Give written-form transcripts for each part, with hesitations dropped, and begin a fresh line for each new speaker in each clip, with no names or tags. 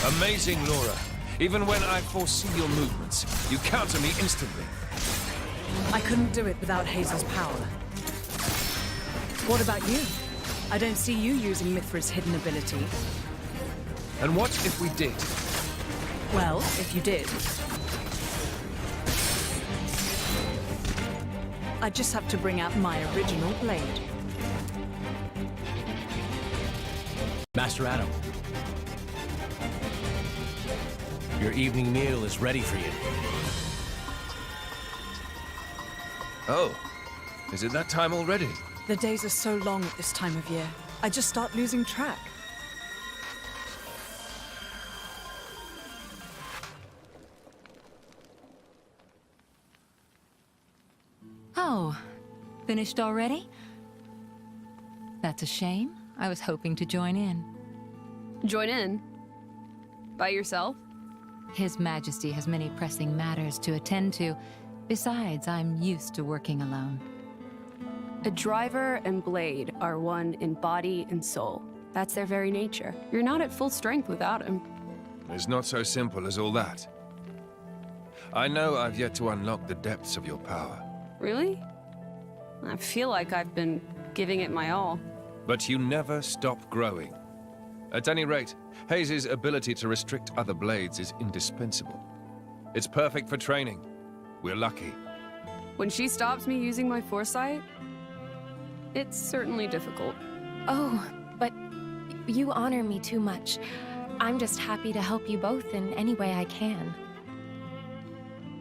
Amazing, Laura. Even when I foresee your movements, you counter me instantly.
I couldn't do it without Hazel's power. What about you? I don't see you using Mithra's hidden ability.
And what if we did?
Well, if you did, I just have to bring out my original blade.
Master Adam, your evening meal is ready for you.
Oh, is it that time already?
The days are so long at this time of year. I just start losing track.
Oh, finished already? That's a shame. I was hoping to join in.
Join in? By yourself?
His Majesty has many pressing matters to attend to. Besides, I'm used to working alone.
A driver and blade are one in body and soul. That's their very nature. You're not at full strength without him.
It's not so simple as all that. I know I've yet to unlock the depths of your power.
Really? I feel like I've been giving it my all.
But you never stop growing. At any rate, Hayes' ability to restrict other blades is indispensable. It's perfect for training. We're lucky.
When she stops me using my foresight, it's certainly difficult.
Oh, but you honor me too much. I'm just happy to help you both in any way I can.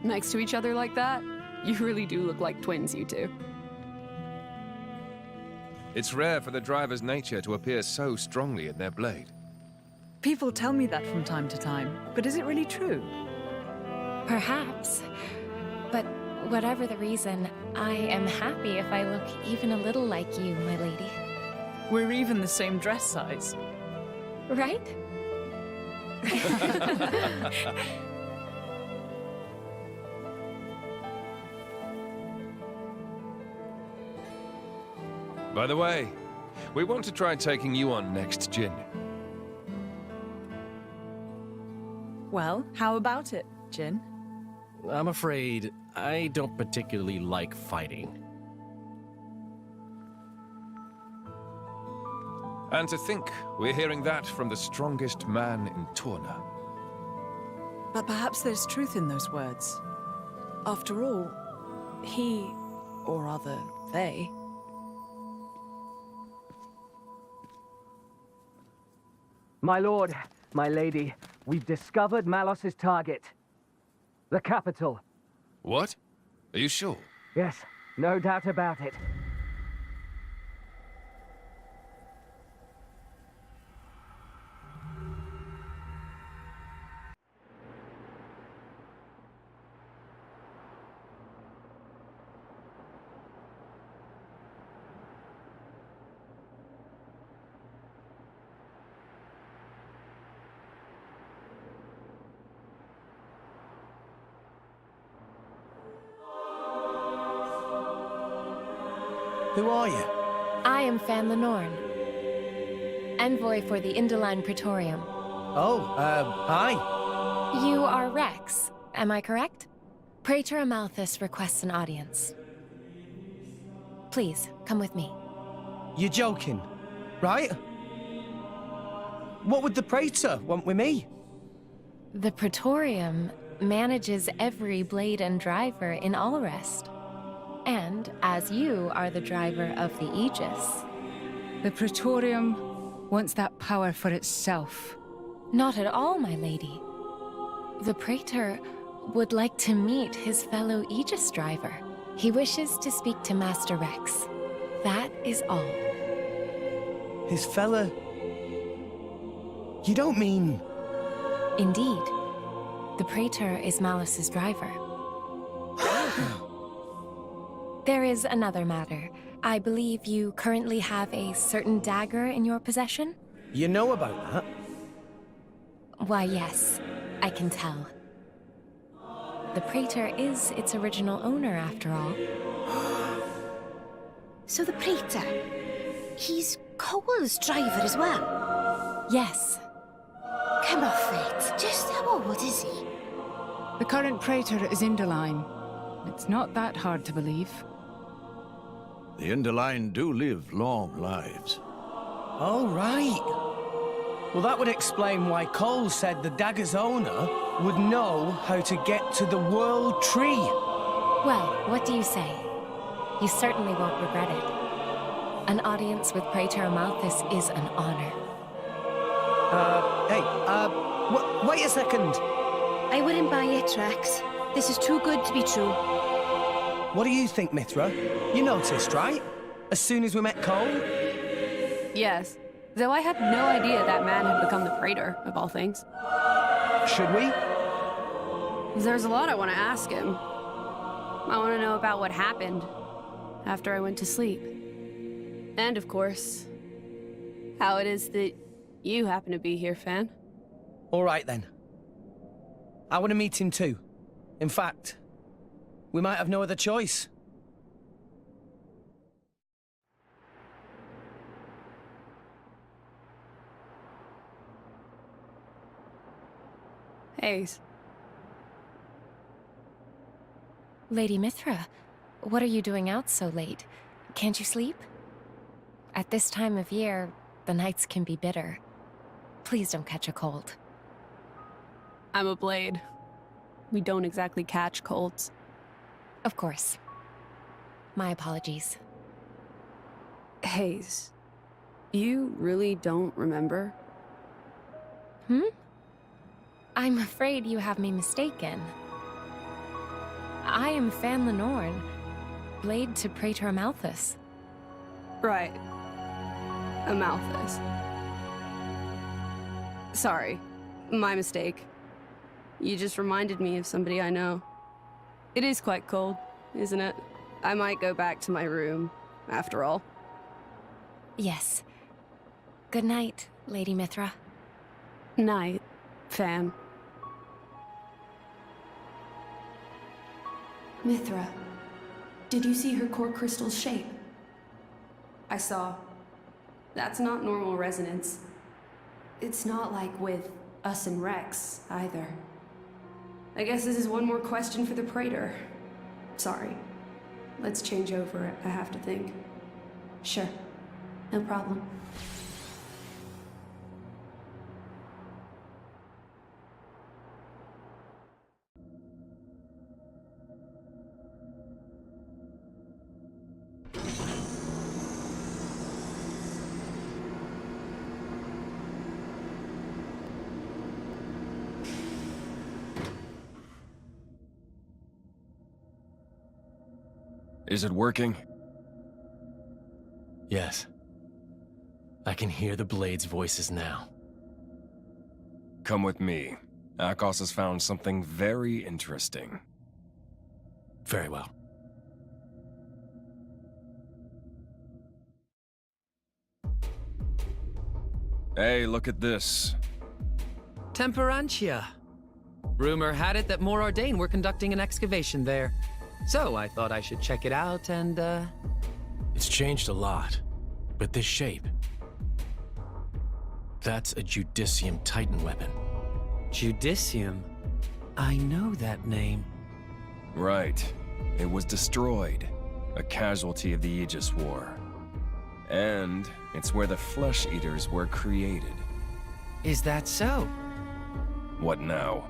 Next to each other like that, you really do look like twins, you two.
It's rare for the driver's nature to appear so strongly in their blade.
People tell me that from time to time, but is it really true?
Perhaps. But whatever the reason, I am happy if I look even a little like you, my lady.
We're even the same dress size.
Right?
By the way, we want to try taking you on next, Jin.
Well, how about it, Jin?
I'm afraid I don't particularly like fighting.
And to think we're hearing that from the strongest man in Torna.
But perhaps there's truth in those words. After all, he, or rather, they,
My lord, my lady, we've discovered Malos's target. The Kapitel.
What? Are you sure?
Yes, no doubt about it.
Who are you?
I am Fan Lenorn, envoy for the Indoline Praetorium.
Oh, hi.
You are Rex, am I correct? Praetor Amalthus requests an audience. Please, come with me.
You're joking, right? What would the Praetor want with me?
The Praetorium manages every blade and driver in Alrest. And as you are the driver of the Aegis.
The Praetorium wants that power for itself.
Not at all, my lady. The Praetor would like to meet his fellow Aegis driver. He wishes to speak to Master Rex. That is all.
His fella... You don't mean...
Indeed. The Praetor is Malos's driver. There is another matter. I believe you currently have a certain dagger in your possession?
You know about that?
Why, yes. I can tell. The Praetor is its original owner, after all.
So the Praetor, he's Cole's driver as well?
Yes.
Come off it. Just how old is he?
The current praetor is Inderline. It's not that hard to believe.
The Inderline do live long lives.
Oh, right. Well, that would explain why Cole said the dagger's owner would know how to get to the World Tree.
Well, what do you say? You certainly won't regret it. An audience with Praetor Amalthus is an honor.
Wait a second.
I wouldn't buy it, Rex. This is too good to be true.
What do you think, Mithra? You noticed, right? As soon as we met Cole?
Yes. Though I had no idea that man had become the praetor, of all things.
Should we?
There's a lot I want to ask him. I want to know about what happened after I went to sleep. And, of course, how it is that you happen to be here, Fan.
All right, then. I want to meet him too. In fact, we might have no other choice.
Hayes.
Lady Mithra, what are you doing out so late? Can't you sleep? At this time of year, the nights can be bitter. Please don't catch a cold.
I'm a blade. We don't exactly catch colds.
Of course. My apologies.
Hayes, you really don't remember?
I'm afraid you have me mistaken. I am Fan Lenorn, blade to Praetor Amalthus.
Right. Amalthus. Sorry. My mistake. You just reminded me of somebody I know. It is quite cold, isn't it? I might go back to my room, after all.
Yes. Good night, Lady Mithra.
Night, Fan.
Mithra, did you see her core crystal's shape?
I saw. That's not normal resonance.
It's not like with us and Rex, either.
I guess this is one more question for the Praetor. Sorry. Let's change over, I have to think.
Sure. No problem.
Is it working?
Yes. I can hear the Blade's voices now.
Come with me. Akos has found something very interesting.
Very well.
Hey, look at this.
Temperantia. Rumor had it that More Ordain were conducting an excavation there. So I thought I should check it out and,
It's changed a lot, but this shape... That's a Judicium Titan weapon.
Judicium? I know that name.
Right. It was destroyed. A casualty of the Aegis War. And it's where the Flesh Eaters were created.
Is that so?
What now?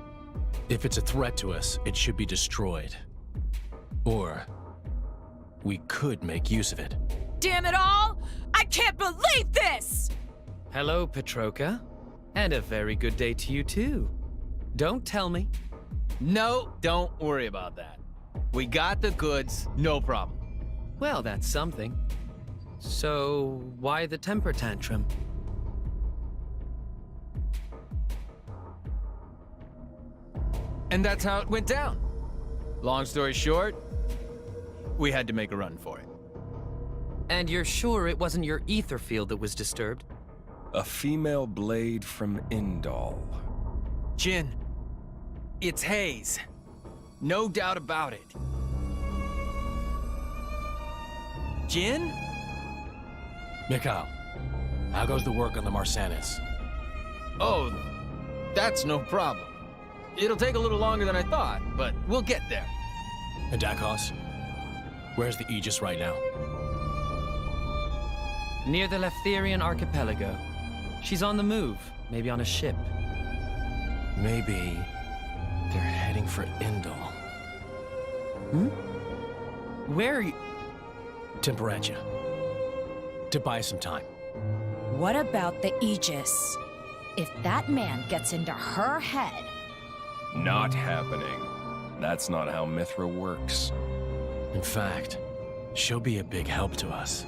If it's a threat to us, it should be destroyed. Or we could make use of it.
Damn it all! I can't believe this!
Hello, Petroka. And a very good day to you, too. Don't tell me.
No, don't worry about that. We got the goods, no problem.
Well, that's something. So, why the temper tantrum?
And that's how it went down. Long story short, we had to make a run for it.
And you're sure it wasn't your ether field that was disturbed?
A female blade from Indal.
Jin, it's Hayes. No doubt about it. Jin?
Mikhail, how goes the work on the Marsanis?
Oh, That's no problem. It'll take a little longer than I thought, but we'll get there.
And Dakos? Where's the Aegis right now?
Near the Leftherian archipelago. She's on the move, maybe on a ship.
Maybe they're heading for Indol.
Hmm? Where are you?
Temperatures. To buy some time.
What about the Aegis? If that man gets into her head...
Not happening. That's not how Mithra works.
In fact, she'll be a big help to us.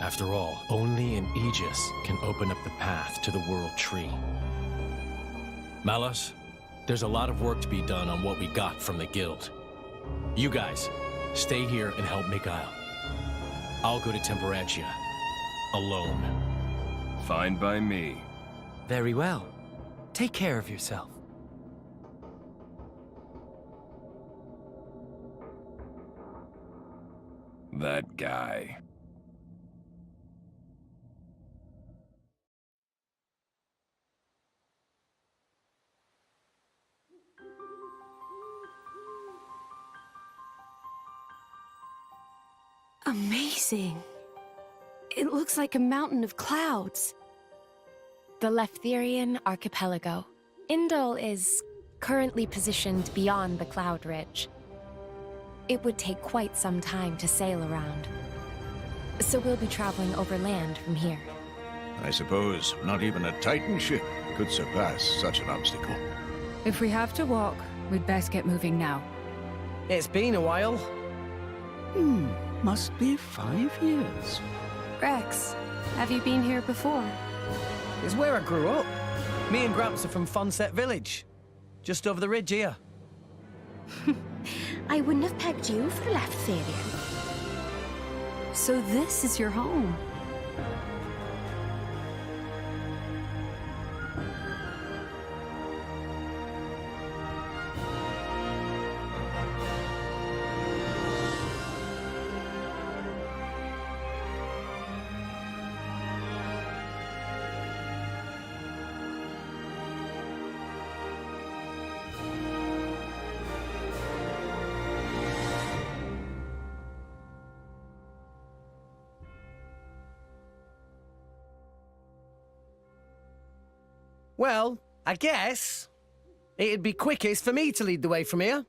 After all, only an Aegis can open up the path to the World Tree. Malos, there's a lot of work to be done on what we got from the Guild. You guys, stay here and help Mikhail. I'll go to Temperatures. Alone.
Fine by me.
Very well. Take care of yourself.
That guy.
Amazing. It looks like a mountain of clouds.
The Leftherian archipelago. Indol is currently positioned beyond the cloud ridge. It would take quite some time to sail around. So we'll be traveling over land from here.
I suppose not even a Titan ship could surpass such an obstacle.
If we have to walk, we'd best get moving now.
It's been a while.
Must be 5 years.
Rex, have you been here before?
It's where I grew up. Me and Gramps are from Fonset Village. Just over the ridge here.
I wouldn't have pegged you for Leftherian.
So this is your home?
Well, I guess it'd be quickest for me to lead the way from here.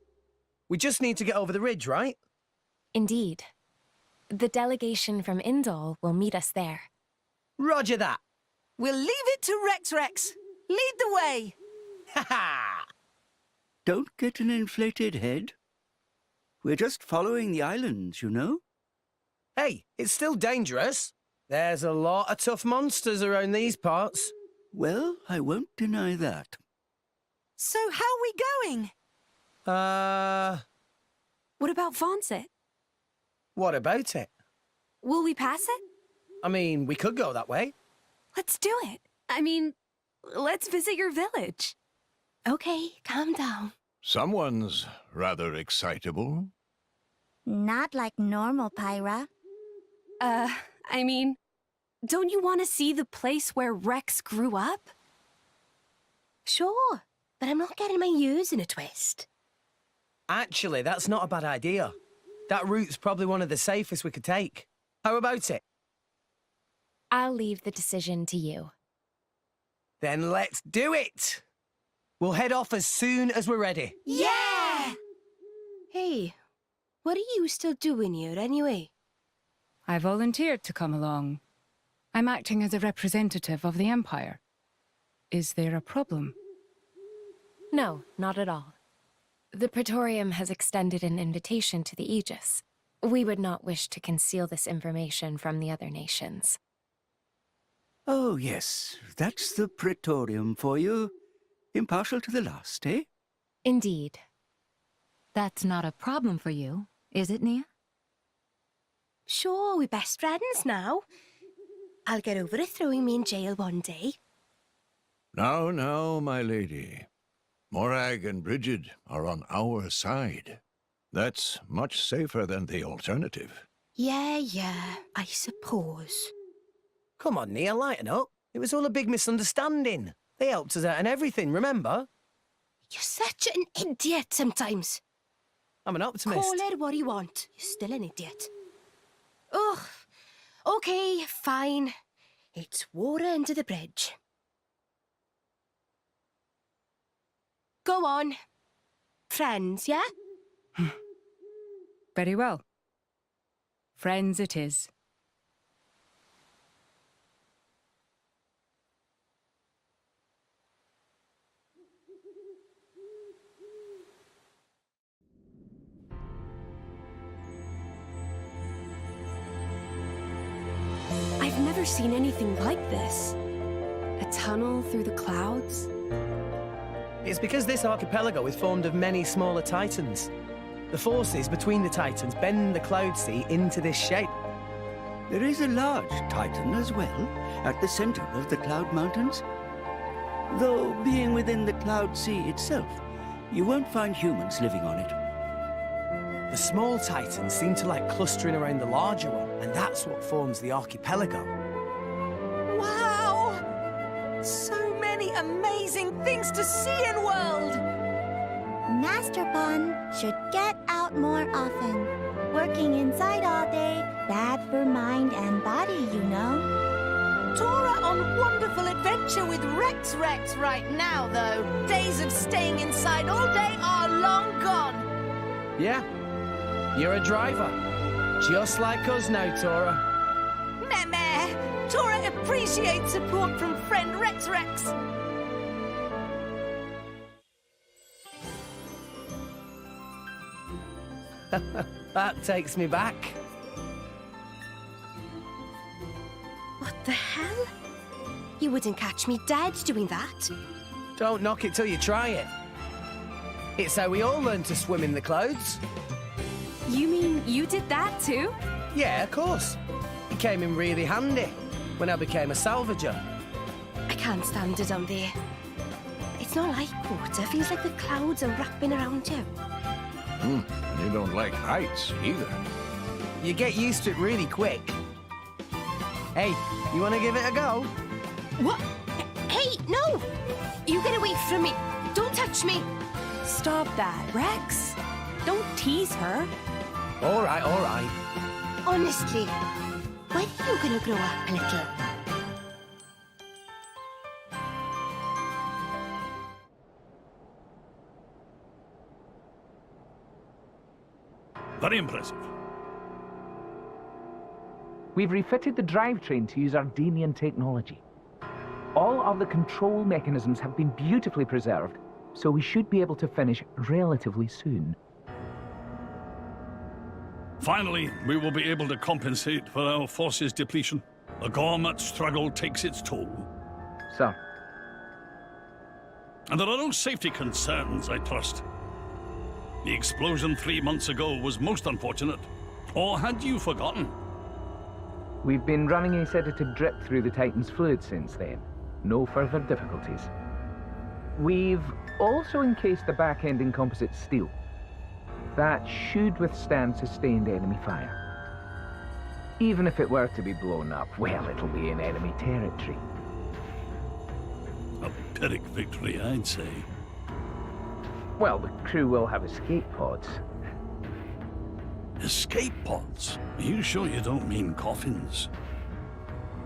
We just need to get over the ridge, right?
Indeed. The delegation from Indol will meet us there.
Roger that.
We'll leave it to Rex. Lead the way.
Ha ha!
Don't get an inflated head. We're just following the islands, you know?
Hey, it's still dangerous. There's a lot of tough monsters around these parts.
Well, I won't deny that.
So how are we going?
What about Fonset?
What about it?
Will we pass it?
I mean, we could go that way.
Let's do it. I mean, let's visit your village.
Okay, calm down.
Someone's rather excitable.
Not like normal, Pyra.
I mean, don't you want to see the place where Rex grew up?
Sure, but I'm not getting my ears in a twist.
Actually, that's not a bad idea. That route's probably one of the safest we could take. How about it?
I'll leave the decision to you.
Then let's do it! We'll head off as soon as we're ready.
Yeah! Hey, what are you still doing here anyway?
I volunteered to come along. I'm acting as a representative of the Empire. Is there a problem?
No, not at all. The Praetorium has extended an invitation to the Aegis. We would not wish to conceal this information from the other nations.
Oh, yes, that's the Praetorium for you. Impartial to the last, eh?
Indeed. That's not a problem for you, is it, Nia?
Sure, we're best friends now. I'll get over it throwing me in jail one day.
Now, my lady. Morag and Brigid are on our side. That's much safer than the alternative.
Yeah, I suppose.
Come on, Nia, lighten up. It was all a big misunderstanding. They helped us out and everything, remember?
You're such an idiot sometimes.
I'm an optimist.
Call it what you want. You're still an idiot. Ugh. Okay, fine. It's water under the bridge. Go on. Friends, yeah?
Very well. Friends it is.
I've never seen anything like this. A tunnel through the clouds.
It's because this archipelago is formed of many smaller titans. The forces between the titans bend the cloud sea into this shape.
There is a large titan as well, at the center of the Cloud Mountains. Though, being within the Cloud Sea itself, you won't find humans living on it.
The small titans seem to like clustering around the larger one, and that's what forms the archipelago.
Wow! So many amazing things to see in world!
Master Pun should get out more often. Working inside all day, bad for mind and body, you know.
Tora on wonderful adventure with Rex right now, though. Days of staying inside all day are long gone.
Yeah, you're a driver. Just like us now, Tora.
Meh. Tora appreciates support from friend Rex.
That takes me back.
What the hell? You wouldn't catch me dead doing that.
Don't knock it till you try it. It's how we all learn to swim in the clouds.
You mean you did that too?
Yeah, of course. It came in really handy when I became a salvager.
I can't stand it down there. It's not like water. It feels like the clouds are wrapping around you.
And you don't like heights either.
You get used to it really quick. Hey, you want to give it a go?
What? Hey, no! You get away from me. Don't touch me.
Stop that, Rex. Don't tease her.
All right.
Honestly, when are you gonna grow up a little?
Very impressive.
We've refitted the drivetrain to use Ardenian technology. All of the control mechanisms have been beautifully preserved, so we should be able to finish relatively soon.
Finally, we will be able to compensate for our forces' depletion. The Gormat struggle takes its toll.
Sir.
And there are no safety concerns, I trust. The explosion 3 months ago was most unfortunate. Or had you forgotten?
We've been running a sedative drip through the Titan's fluid since then. No further difficulties. We've also encased the back end in composite steel. That should withstand sustained enemy fire. Even if it were to be blown up, well, it'll be in enemy territory.
A Pyrrhic victory, I'd say.
Well, the crew will have escape pods.
Escape pods? Are you sure you don't mean coffins?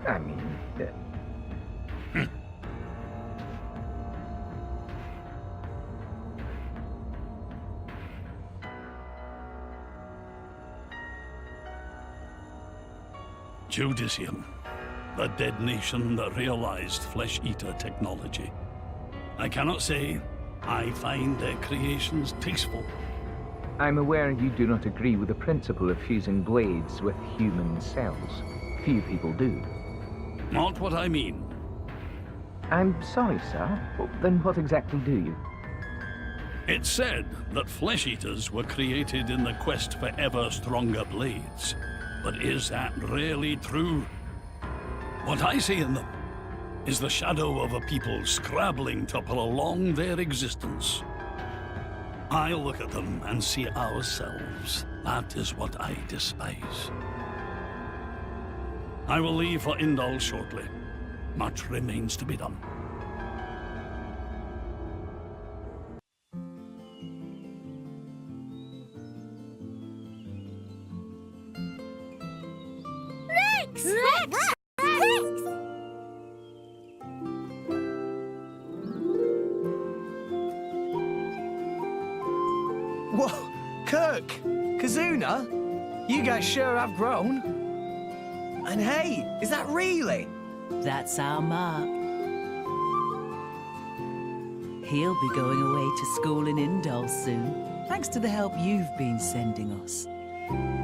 I mean...
Judicium, the dead nation that realized flesh-eater technology. I cannot say I find their creations tasteful.
I'm aware you do not agree with the principle of fusing blades with human cells. Few people do.
Not what I mean.
I'm sorry, sir. Well, then what exactly do you?
It's said that flesh-eaters were created in the quest for ever stronger blades. But is that really true? What I see in them is the shadow of a people scrabbling to prolong their existence. I look at them and see ourselves. That is what I despise. I will leave for Indal shortly. Much remains to be done.
Rex! Rex! Rex!
Whoa, Kirk! Kazuna? You guys sure have grown. And hey, is that really?
That's our Mark. He'll be going away to school in Indol soon, thanks to the help you've been sending us.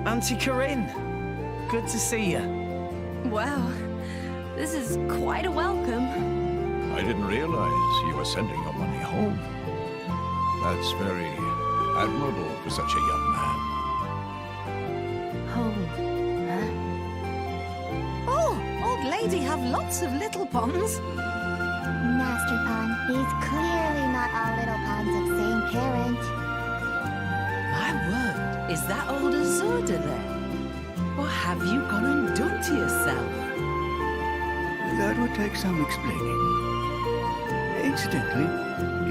Auntie Corinne, good to see you.
Wow, this is quite a welcome.
I didn't realize you were sending your money home. That's very admirable for such a young man.
Home, huh? Oh, old lady have lots of little ponds.
Master Pond, he's clearly not all little ponds of same parent.
My word, is that old Azurda there? What have you gone and done to yourself?
That would take some explaining. Incidentally,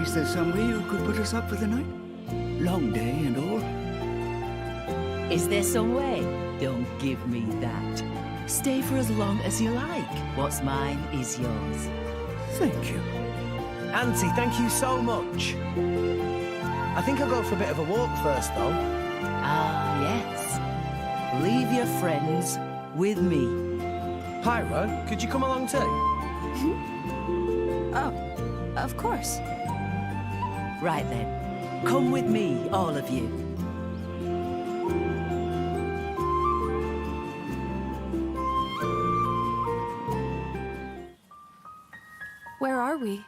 is there some way you could put us up for the night? Long day and all.
Is there some way? Don't give me that. Stay for as long as you like. What's mine is yours.
Thank you.
Auntie, thank you so much. I think I'll go for a bit of a walk first, though.
Ah, yes. Leave your friends with me.
Pyro, could you come along too?
Oh, of course.
Right then. Come with me, all of you.
Where are we?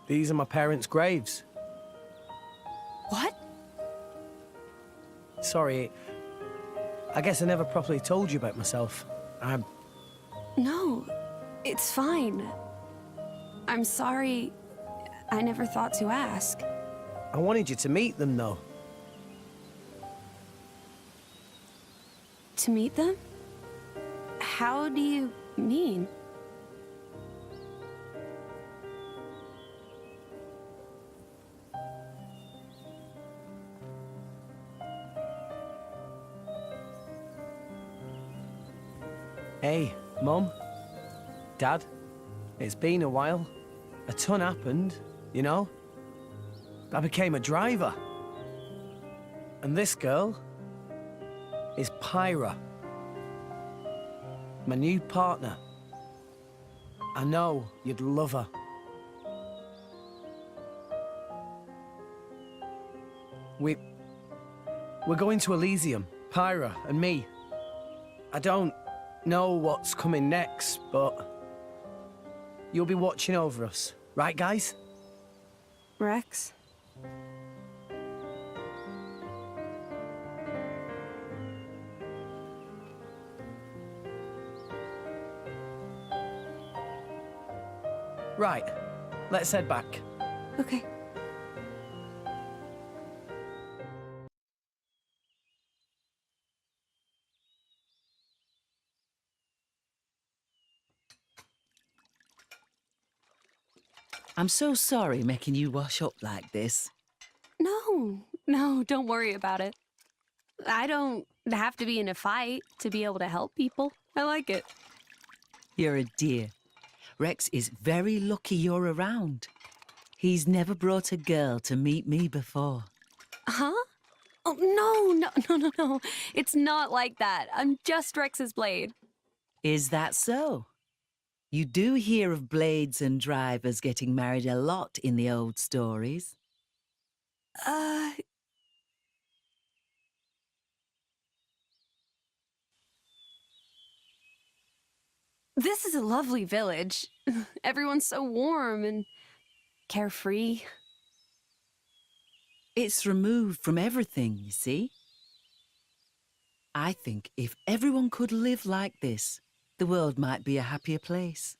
These are my parents' graves.
What?
Sorry, I guess I never properly told you about myself.
No, it's fine. I'm sorry. I never thought to ask.
I wanted you to meet them, though.
To meet them? How do you mean?
Hey, Mum, Dad, it's been a while. A ton happened, you know? I became a driver. And this girl is Pyra, my new partner. I know you'd love her. We're going to Elysium, Pyra and me. I don't know what's coming next, but you'll be watching over us, right, guys?
Rex?
Right, let's head back.
Okay.
I'm so sorry making you wash up like this.
No, don't worry about it. I don't have to be in a fight to be able to help people. I like it.
You're a dear. Rex is very lucky you're around. He's never brought a girl to meet me before.
Huh? Oh, no. It's not like that. I'm just Rex's blade.
Is that so? You do hear of blades and drivers getting married a lot in the old stories.
This is a lovely village. Everyone's so warm and carefree.
It's removed from everything, you see. I think if everyone could live like this, the world might be a happier place.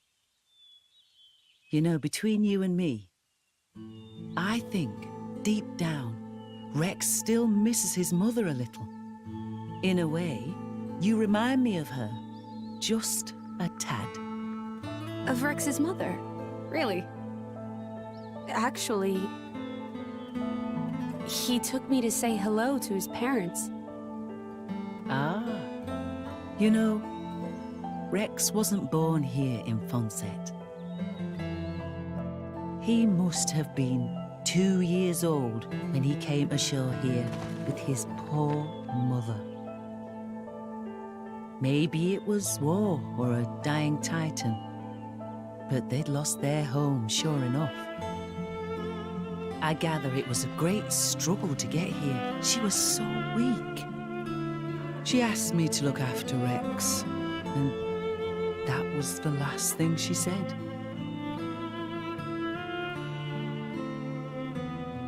You know, between you and me, I think, deep down, Rex still misses his mother a little. In a way, you remind me of her, just a tad.
Of Rex's mother? Really? Actually, he took me to say hello to his parents.
Ah, You know, Rex wasn't born here in Fonset. He must have been 2 years old when he came ashore here with his poor mother. Maybe it was war or a dying Titan, but they'd lost their home, sure enough. I gather it was a great struggle to get here. She was so weak. She asked me to look after Rex, and that was the last thing she said.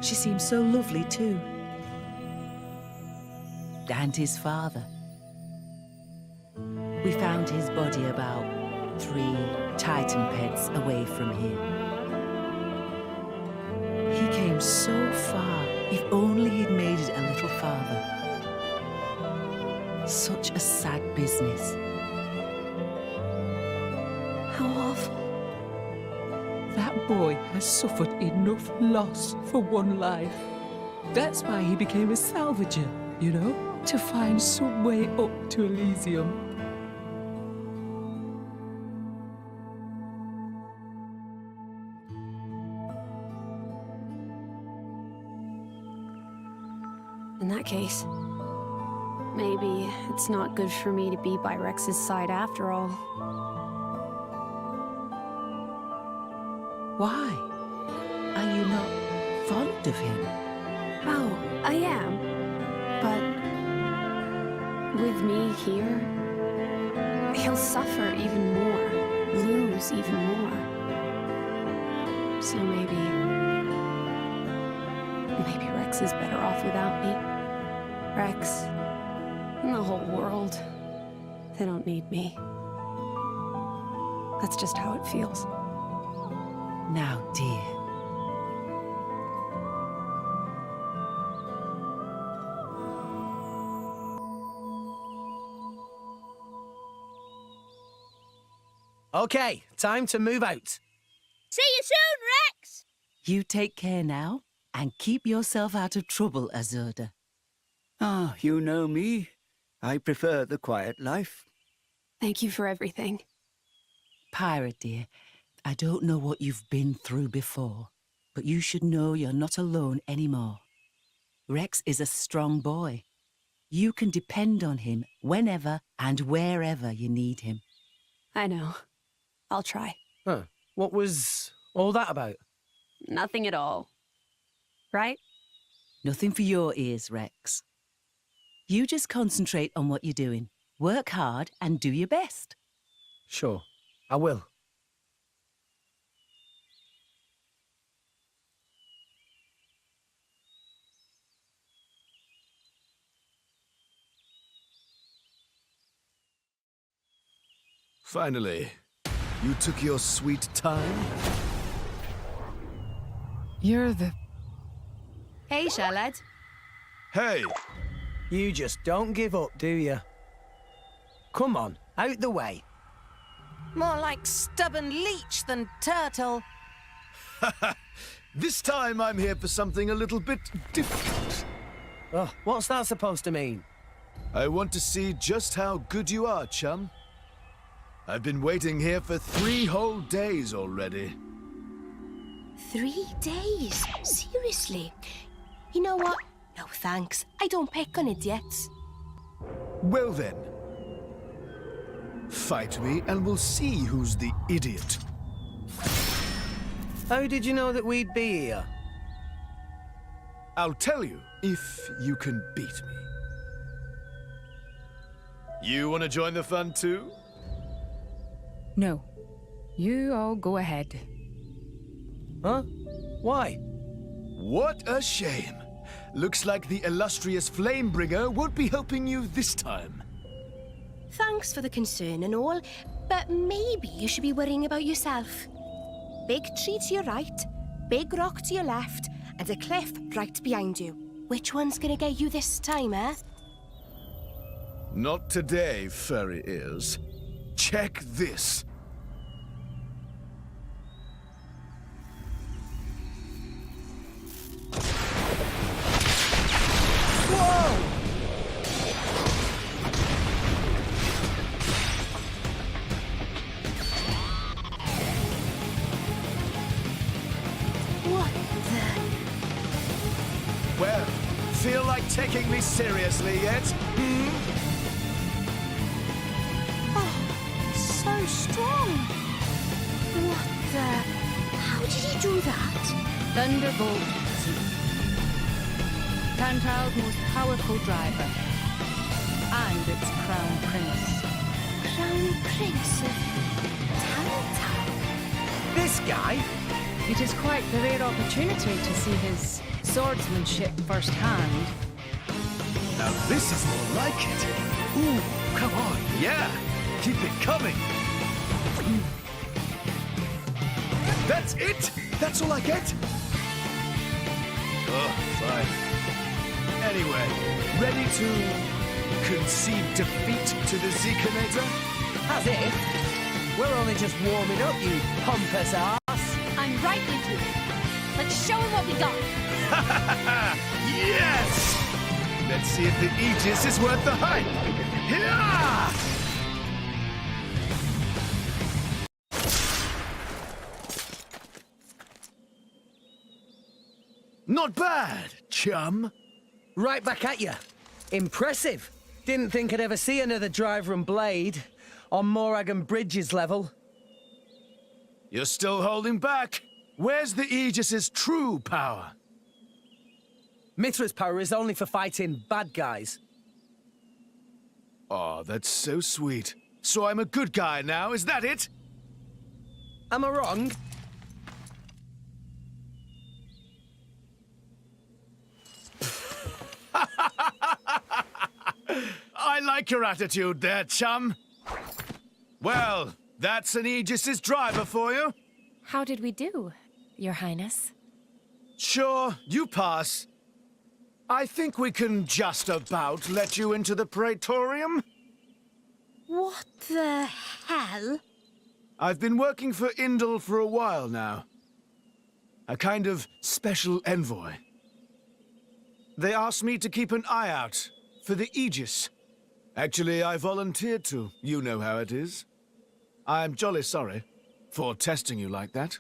She seemed so lovely too. And his father. We found his body about 3 Titan peds away from here. He came so far, if only he'd made it a little farther. Such a sad business.
How awful.
That boy has suffered enough loss for one life. That's why he became a salvager, you know, to find some way up to Elysium.
In that case, maybe it's not good for me to be by Rex's side after all.
Why? Are you not fond of him?
Oh, I am. But with me here, he'll suffer even more, lose even more. So maybe Rex is better off without me. Rex and the whole world, they don't need me. That's just how it feels.
Now, dear.
Okay, time to move out.
See you soon, Rex!
You take care now, and keep yourself out of trouble, Azurda.
Ah, you know me. I prefer the quiet life.
Thank you for everything.
Pyra, dear, I don't know what you've been through before, but you should know you're not alone anymore. Rex is a strong boy. You can depend on him whenever and wherever you need him.
I know. I'll try.
Huh. What was all that about?
Nothing at all. Right?
Nothing for your ears, Rex. You just concentrate on what you're doing. Work hard and do your best.
Sure, I will.
Finally, you took your sweet time.
You're the...
Hey, Charlotte.
Hey!
You just don't give up, do you? Come on, out the way.
More like stubborn leech than turtle.
This time I'm here for something a little bit different.
Oh, what's that supposed to mean?
I want to see just how good you are, chum. I've been waiting here for 3 whole days already.
3 days? Seriously? You know what? No thanks. I don't pick on idiots.
Well then. Fight me and we'll see who's the idiot.
How did you know that we'd be here?
I'll tell you if you can beat me. You want to join the fun too?
No. You all go ahead.
Huh? Why?
What a shame. Looks like the illustrious Flamebringer won't be helping you this time.
Thanks for the concern and all, but maybe you should be worrying about yourself. Big tree to your right, big rock to your left, and a cliff right behind you. Which one's gonna get you this time, eh?
Not today, furry ears. Check this.
Whoa!
taking me seriously yet? Hmm?
Oh, so strong. What the... How did he do that?
Thunderbolt Z. Tantal's most powerful driver. And its crown prince.
Crown Prince of Tantal.
This guy?
It is quite the rare opportunity to see his swordsmanship firsthand.
Now this is more like it. Ooh, come on, yeah. Keep it coming. That's it? That's all I get? Oh, fine. Anyway, ready to concede defeat to the Zequenzen?
As if. We're only just warming up, you pompous ass.
I'm right with you. Let's show him what we got.
Yes! Let's see if the Aegis is worth the hype. Yeah! Not bad, chum.
Right back at you. Impressive. Didn't think I'd ever see another driver and blade on Morag and Bridges level.
You're still holding back. Where's the Aegis's true power?
Mithra's power is only for fighting bad guys.
Oh, that's so sweet. So I'm a good guy now, is that it?
Am I wrong?
I like your attitude there, chum. Well, that's an Aegis's driver for you.
How did we do, Your Highness?
Sure, you pass. I think we can just about let you into the Praetorium.
What the hell?
I've been working for Indel for a while now. A kind of special envoy. They asked me to keep an eye out for the Aegis. Actually, I volunteered to. You know how it is. I'm jolly sorry for testing you like that.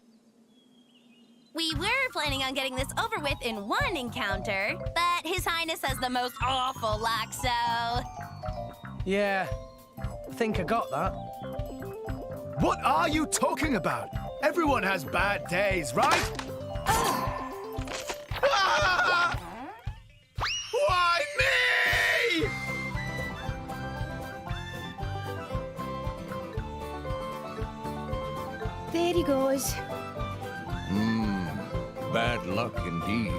We were planning on getting this over with in one encounter, but His Highness has the most awful luck, so...
Yeah, think I got that.
What are you talking about? Everyone has bad days, right? Ah! Why me?
There he goes.
Bad luck indeed.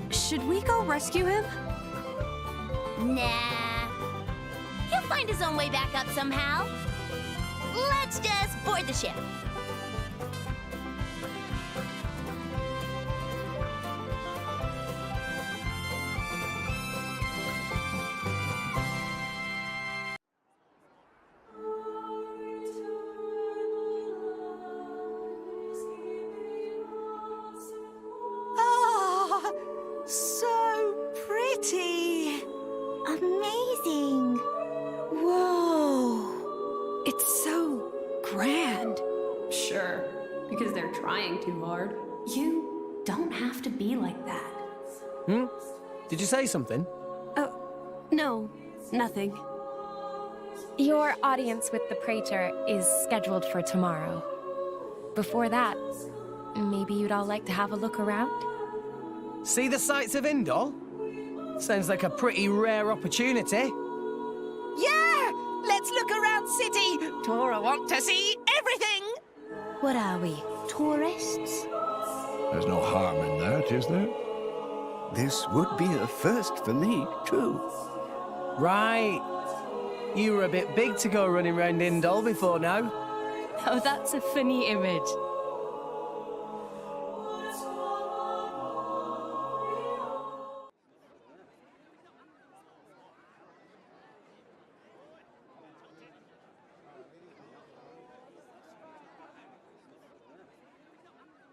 Should we go rescue him?
Nah. He'll find his own way back up somehow. Let's just board the ship.
So pretty! Amazing! Whoa!
It's so grand. Sure, because they're trying too hard. You don't have to be like that.
Did you say something?
Oh, no, nothing.
Your audience with the Praetor is scheduled for tomorrow. Before that, maybe you'd all like to have a look around?
See the sights of Indol? Sounds like a pretty rare opportunity.
Yeah! Let's look around city. Tora want to see everything.
What are we, tourists?
There's no harm in that, is there?
This would be a first for me, too.
Right. You were a bit big to go running round Indol before now.
Oh, that's a funny image.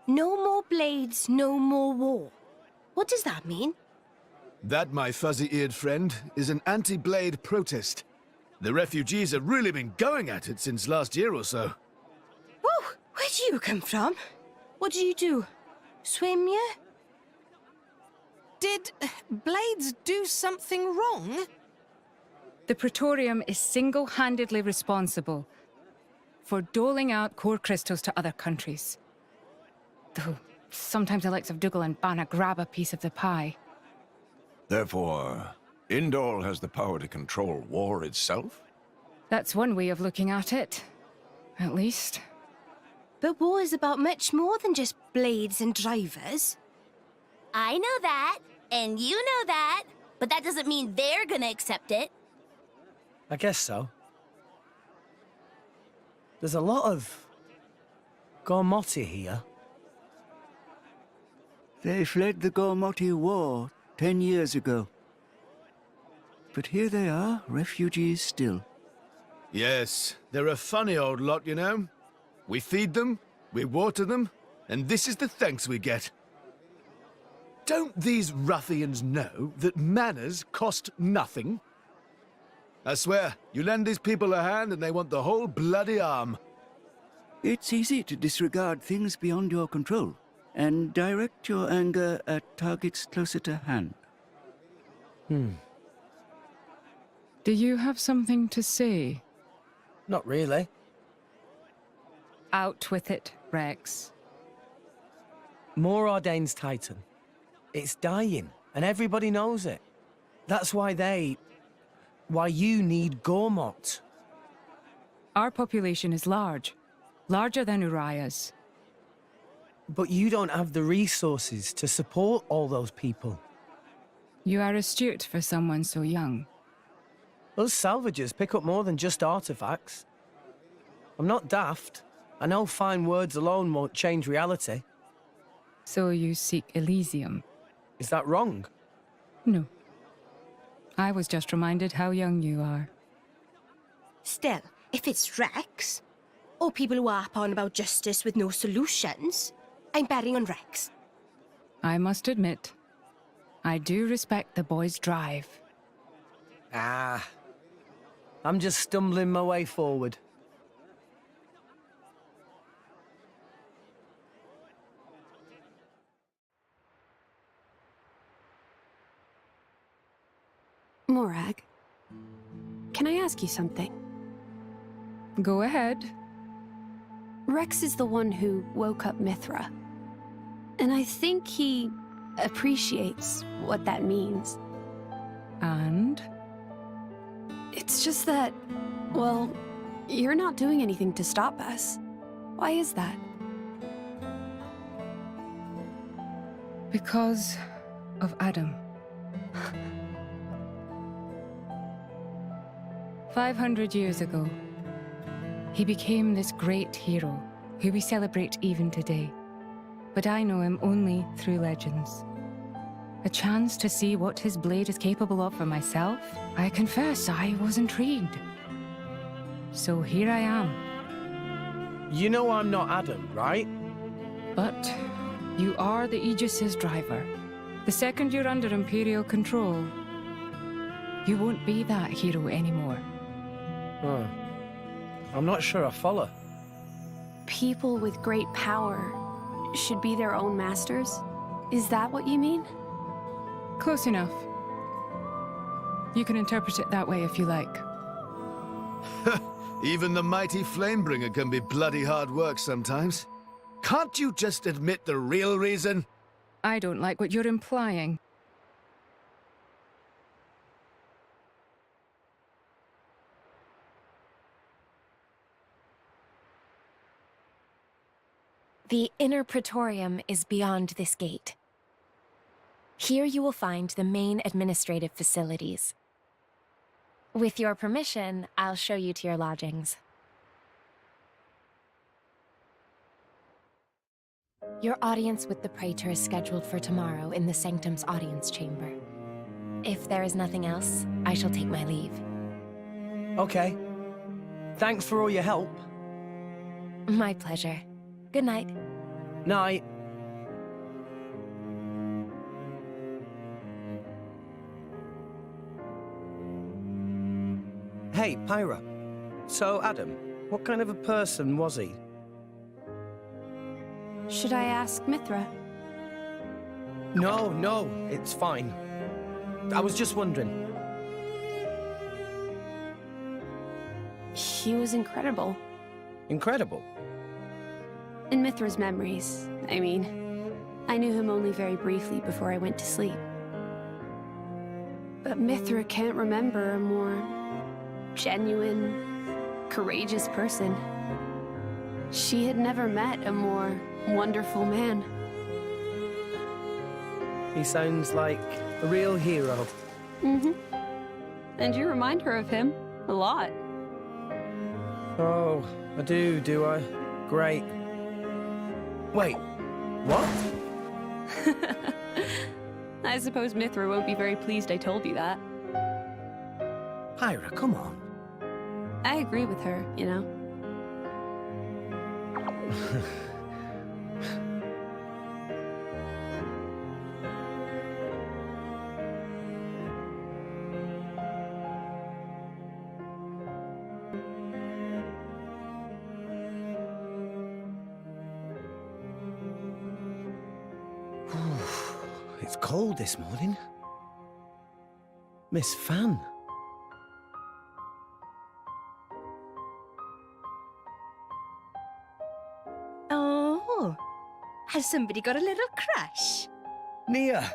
No more blades, no more war. What does that mean?
That, my fuzzy-eared friend, is an anti-blade protest. The refugees have really been going at it since last year or so.
Whoa! Where do you come from? What did you do? Swim, yeah?
Did Blades do something wrong?
The Praetorium is single-handedly responsible for doling out core crystals to other countries. Though sometimes the likes of Dougal and Banna grab a piece of the pie.
Therefore, Indol has the power to control war itself?
That's one way of looking at it. At least.
But war is about much more than just blades and drivers.
I know that, and you know that, but that doesn't mean they're gonna accept it.
I guess so. There's a lot of Gormoti here.
They fled the Gormoti War 10 years ago. But here they are, refugees still.
Yes, they're a funny old lot, you know. We feed them, we water them, and this is the thanks we get. Don't these ruffians know that manners cost nothing? I swear, you lend these people a hand and they want the whole bloody arm.
It's easy to disregard things beyond your control and direct your anger at targets closer to hand.
Do you have something to say?
Not really.
Out with it, Rex.
More Ordain's Titan. It's dying, and everybody knows it. That's why why you need Gormot.
Our population is large. Larger than Uriah's.
But you don't have the resources to support all those people.
You are astute for someone so young.
Us salvagers pick up more than just artifacts. I'm not daft. I know fine words alone won't change reality.
So you seek Elysium?
Is that wrong?
No. I was just reminded how young you are.
Still, if it's Rex, or people who harp on about justice with no solutions, I'm betting on Rex.
I must admit, I do respect the boy's drive.
I'm just stumbling my way forward.
Morag, can I ask you something?
Go ahead.
Rex is the one who woke up Mithra. And I think he appreciates what that means.
And?
It's just that, well, you're not doing anything to stop us. Why is that?
Because of Adam. 500 years ago, he became this great hero, who we celebrate even today. But I know him only through legends. A chance to see what his blade is capable of for myself, I confess I was intrigued. So here I am.
You know I'm not Adam, right?
But you are the Aegis's driver. The second you're under Imperial control, you won't be that hero anymore.
I'm not sure I follow.
People with great power should be their own masters? Is that what you mean?
Close enough. You can interpret it that way if you like.
Even the mighty Flamebringer can be bloody hard work sometimes. Can't you just admit the real reason?
I don't like what you're implying.
The Inner Praetorium is beyond this gate. Here you will find the main administrative facilities. With your permission, I'll show you to your lodgings. Your audience with the Praetor is scheduled for tomorrow in the Sanctum's audience chamber. If there is nothing else, I shall take my leave.
Okay. Thanks for all your help.
My pleasure. Good night.
Night. Hey, Pyra. So, Adam, what kind of a person was he?
Should I ask Mithra?
No, it's fine. I was just wondering.
He was incredible.
Incredible?
In Mithra's memories, I mean. I knew him only very briefly before I went to sleep. But Mithra can't remember a more genuine, courageous person. She had never met a more wonderful man.
He sounds like a real hero.
Mm-hmm. And you remind her of him a lot.
Oh, I do I? Great. Wait, what?
I suppose Mithra won't be very pleased I told you that.
Pyra, come on.
I agree with her, you know.
It's cold this morning. Miss Fan.
Oh, has somebody got a little crush?
Nia,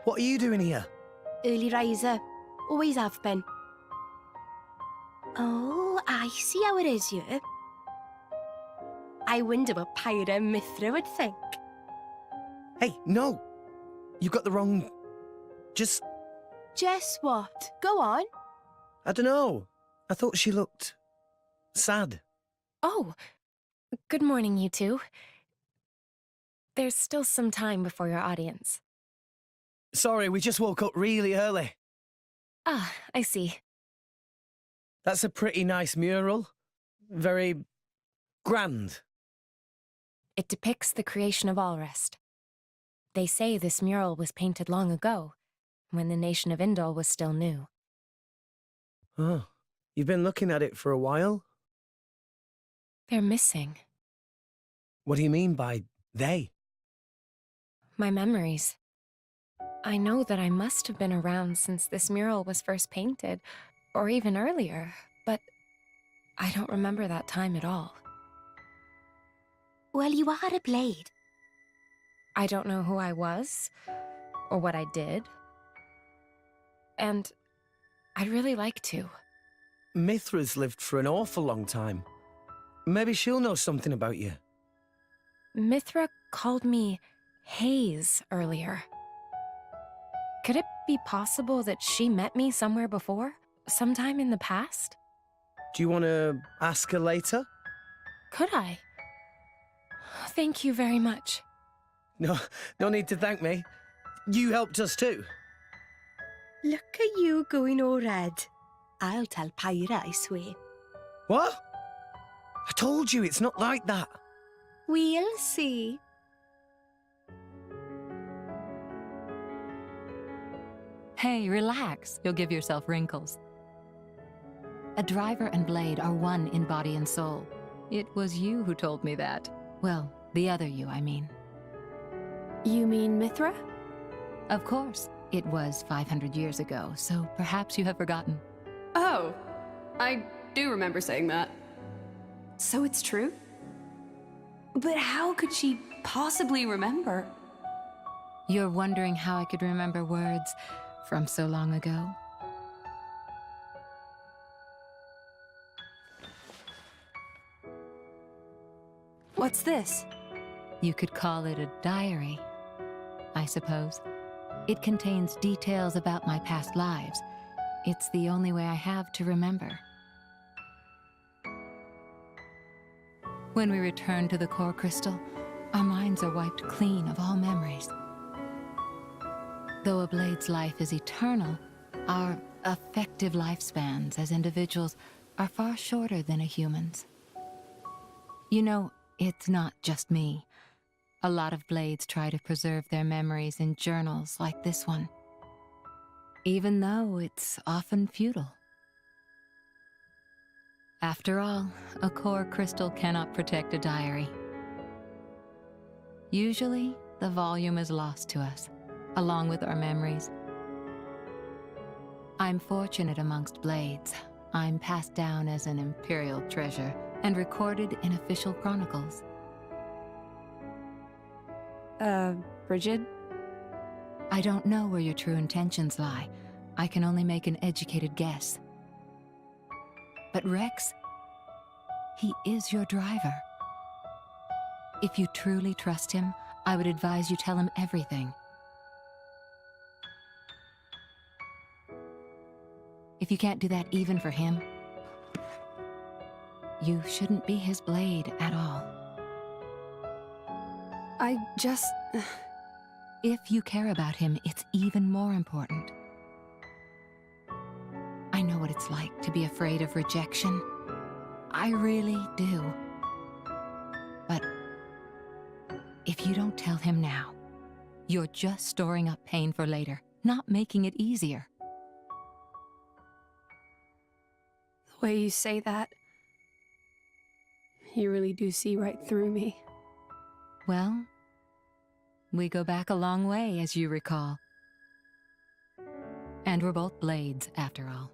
what are you doing here?
Early riser. Always have been. Oh, I see how it is here. I wonder what Pyra and Mithra would think.
Hey, no! You got the wrong... Just
what? Go on.
I don't know. I thought she looked... sad.
Oh, good morning, you two. There's still some time before your audience.
Sorry, we just woke up really early.
Ah, I see.
That's a pretty nice mural. Very... grand.
It depicts the creation of Allrest. They say this mural was painted long ago, when the nation of Indol was still new.
Oh, you've been looking at it for a while?
They're missing.
What do you mean by they?
My memories. I know that I must have been around since this mural was first painted, or even earlier, but I don't remember that time at all.
Well, you are a blade.
I don't know who I was, or what I did. And I'd really like to.
Mithra's lived for an awful long time. Maybe she'll know something about you.
Mithra called me Hayes earlier. Could it be possible that she met me somewhere before? Sometime in the past?
Do you want to ask her later?
Could I? Thank you very much.
No need to thank me. You helped us too.
Look at you going all red. I'll tell Pyra, I swear.
What? I told you, it's not like that.
We'll see.
Hey, relax. You'll give yourself wrinkles. A driver and blade are one in body and soul. It was you who told me that. Well, the other you, I mean.
You mean Mithra?
Of course. It was 500 years ago, so perhaps you have forgotten.
Oh, I do remember saying that. So it's true? But how could she possibly remember?
You're wondering how I could remember words from so long ago?
What's this?
You could call it a diary, I suppose. It contains details about my past lives. It's the only way I have to remember. When we return to the core crystal, our minds are wiped clean of all memories. Though a blade's life is eternal, our effective lifespans as individuals are far shorter than a human's. You know, it's not just me. A lot of blades try to preserve their memories in journals like this one, even though it's often futile. After all, a core crystal cannot protect a diary. Usually, the volume is lost to us. along with our memories. I'm fortunate amongst blades. I'm passed down as an imperial treasure and recorded in official chronicles.
Bridget?
I don't know where your true intentions lie. I can only make an educated guess. But Rex, he is your driver. If you truly trust him, I would advise you tell him everything. If you can't do that even for him, you shouldn't be his blade at all.
I just...
If you care about him, it's even more important. I know what it's like to be afraid of rejection. I really do. But if you don't tell him now, you're just storing up pain for later, not making it easier.
The way you say that, you really do see right through me.
Well, we go back a long way, as you recall. And we're both blades, after all.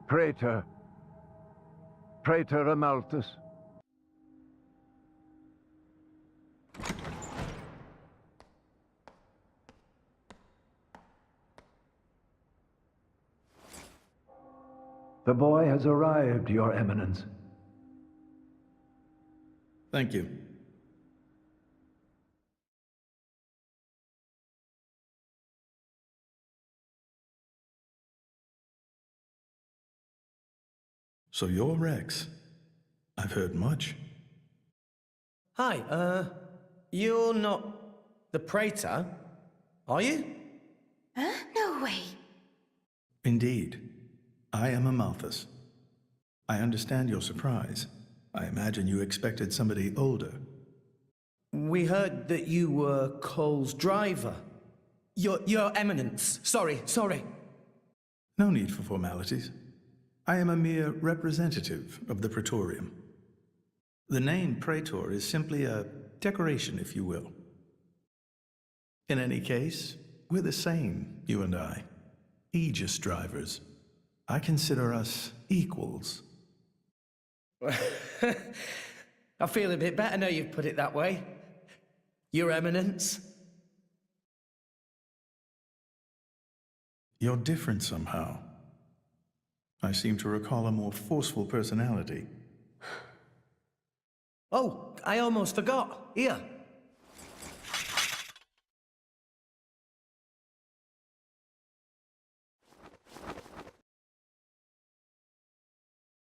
Praetor. Praetor Amalthus.
The boy has arrived, Your Eminence.
Thank you. So you're Rex. I've heard much.
Hi, you're not the Praetor, are you?
Huh? No way.
Indeed. I am Amalthus. I understand your surprise. I imagine you expected somebody older.
We heard that you were Cole's driver. Your Eminence. Sorry.
No need for formalities. I am a mere representative of the Praetorium. The name Praetor is simply a decoration, if you will. In any case, we're the same, you and I. Aegis drivers. I consider us equals.
I feel a bit better now you've put it that way. Your Eminence.
You're different somehow. I seem to recall a more forceful personality.
Oh, I almost forgot. Here.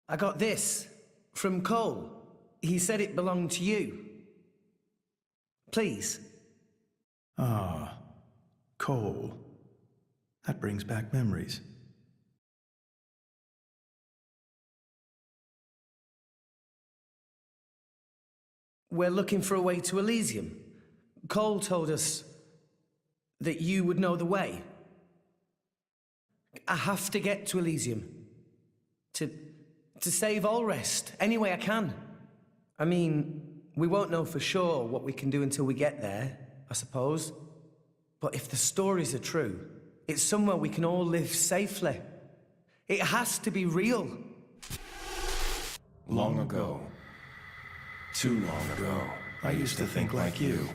I got this from Cole. He said it belonged to you. Please.
Ah, Cole. That brings back memories.
We're looking for a way to Elysium. Cole told us that you would know the way. I have to get to Elysium. To save Allrest, any way I can. I mean, we won't know for sure what we can do until we get there, I suppose. But if the stories are true, it's somewhere we can all live safely. It has to be real.
Long ago. Too long ago, I used to think like you.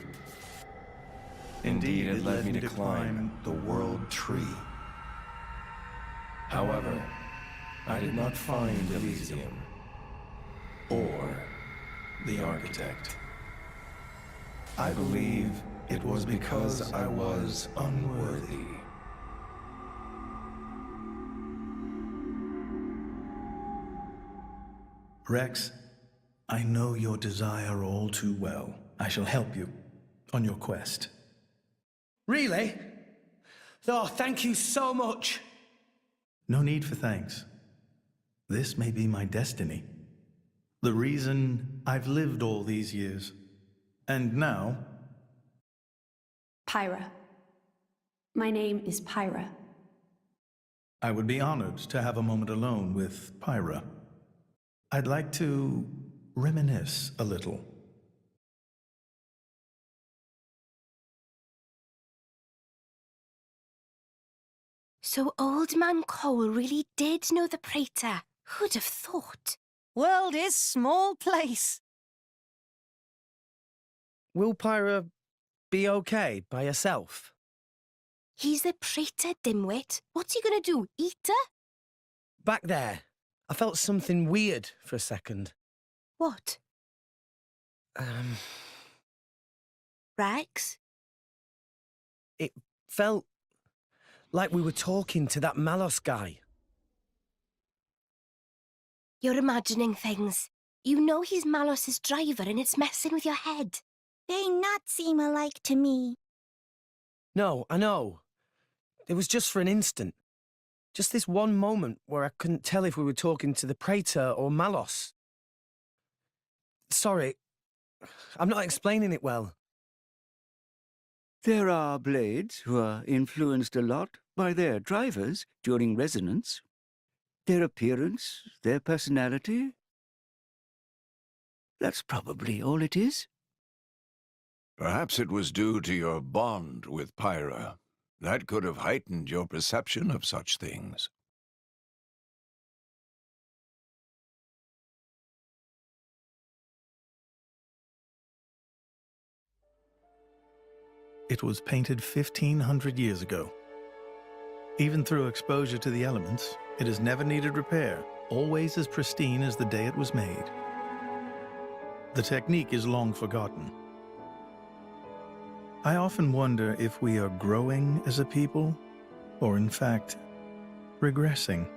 Indeed, it led me to climb the World Tree. However, I did not find Elysium or the Architect. I believe it was because I was unworthy. Rex, I know your desire all too well. I shall help you on your quest.
Really? Oh, thank you so much.
No need for thanks. This may be my destiny. The reason I've lived all these years. And now...
Pyra. My name is Pyra.
I would be honored to have a moment alone with Pyra. I'd like to reminisce a little.
So Old Man Cole really did know the Praetor. Who'd have thought?
World is small place.
Will Pyra be okay by herself?
He's the Praetor, dimwit. What's he gonna do, eat her?
Back there, I felt something weird for a second.
What? Rex?
It felt like we were talking to that Malos guy.
You're imagining things. You know he's Malos's driver and it's messing with your head.
They not seem alike to me.
No, I know. It was just for an instant. Just this one moment where I couldn't tell if we were talking to the Praetor or Malos. Sorry, I'm not explaining it well.
There are blades who are influenced a lot by their drivers during resonance. Their appearance, their personality. That's probably all it is.
Perhaps it was due to your bond with Pyra. That could have heightened your perception of such things.
It was painted 1,500 years ago. Even through exposure to the elements, it has never needed repair, always as pristine as the day it was made. The technique is long forgotten. I often wonder if we are growing as a people, or in fact, regressing.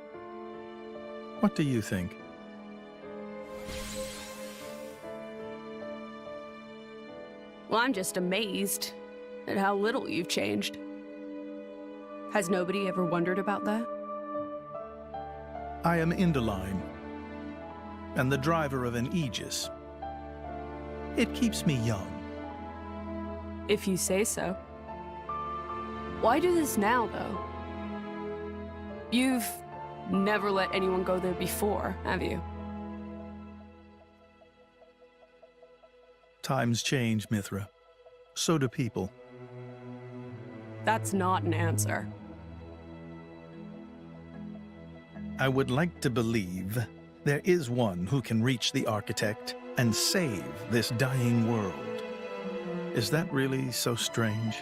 What do you think?
Well, I'm just amazed at how little you've changed. Has nobody ever wondered about that?
I am Indoline, and the driver of an Aegis. It keeps me young.
If you say so. Why do this now, though? You've never let anyone go there before, have you?
Times change, Mithra. So do people.
That's not an answer.
I would like to believe there is one who can reach the architect and save this dying world. Is that really so strange?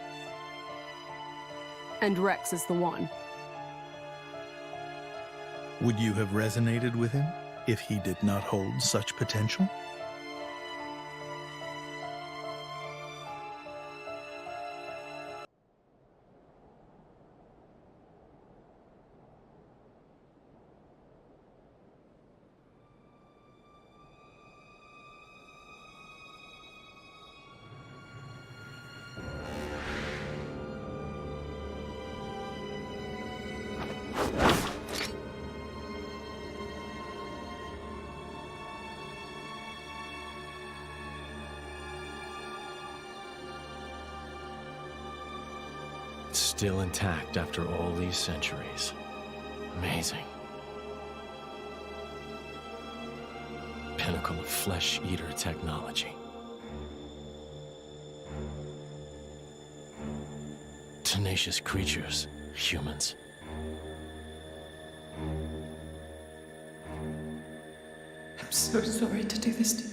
And Rex is the one.
Would you have resonated with him if he did not hold such potential?
Still intact after all these centuries. Amazing. Pinnacle of flesh-eater technology. Tenacious creatures, humans.
I'm so sorry to do this to you.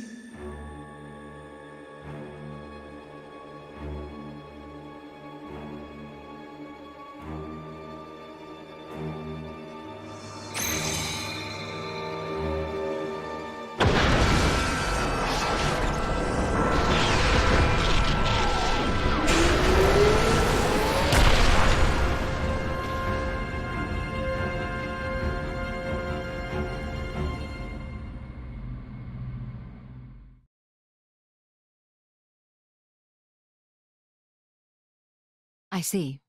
I see.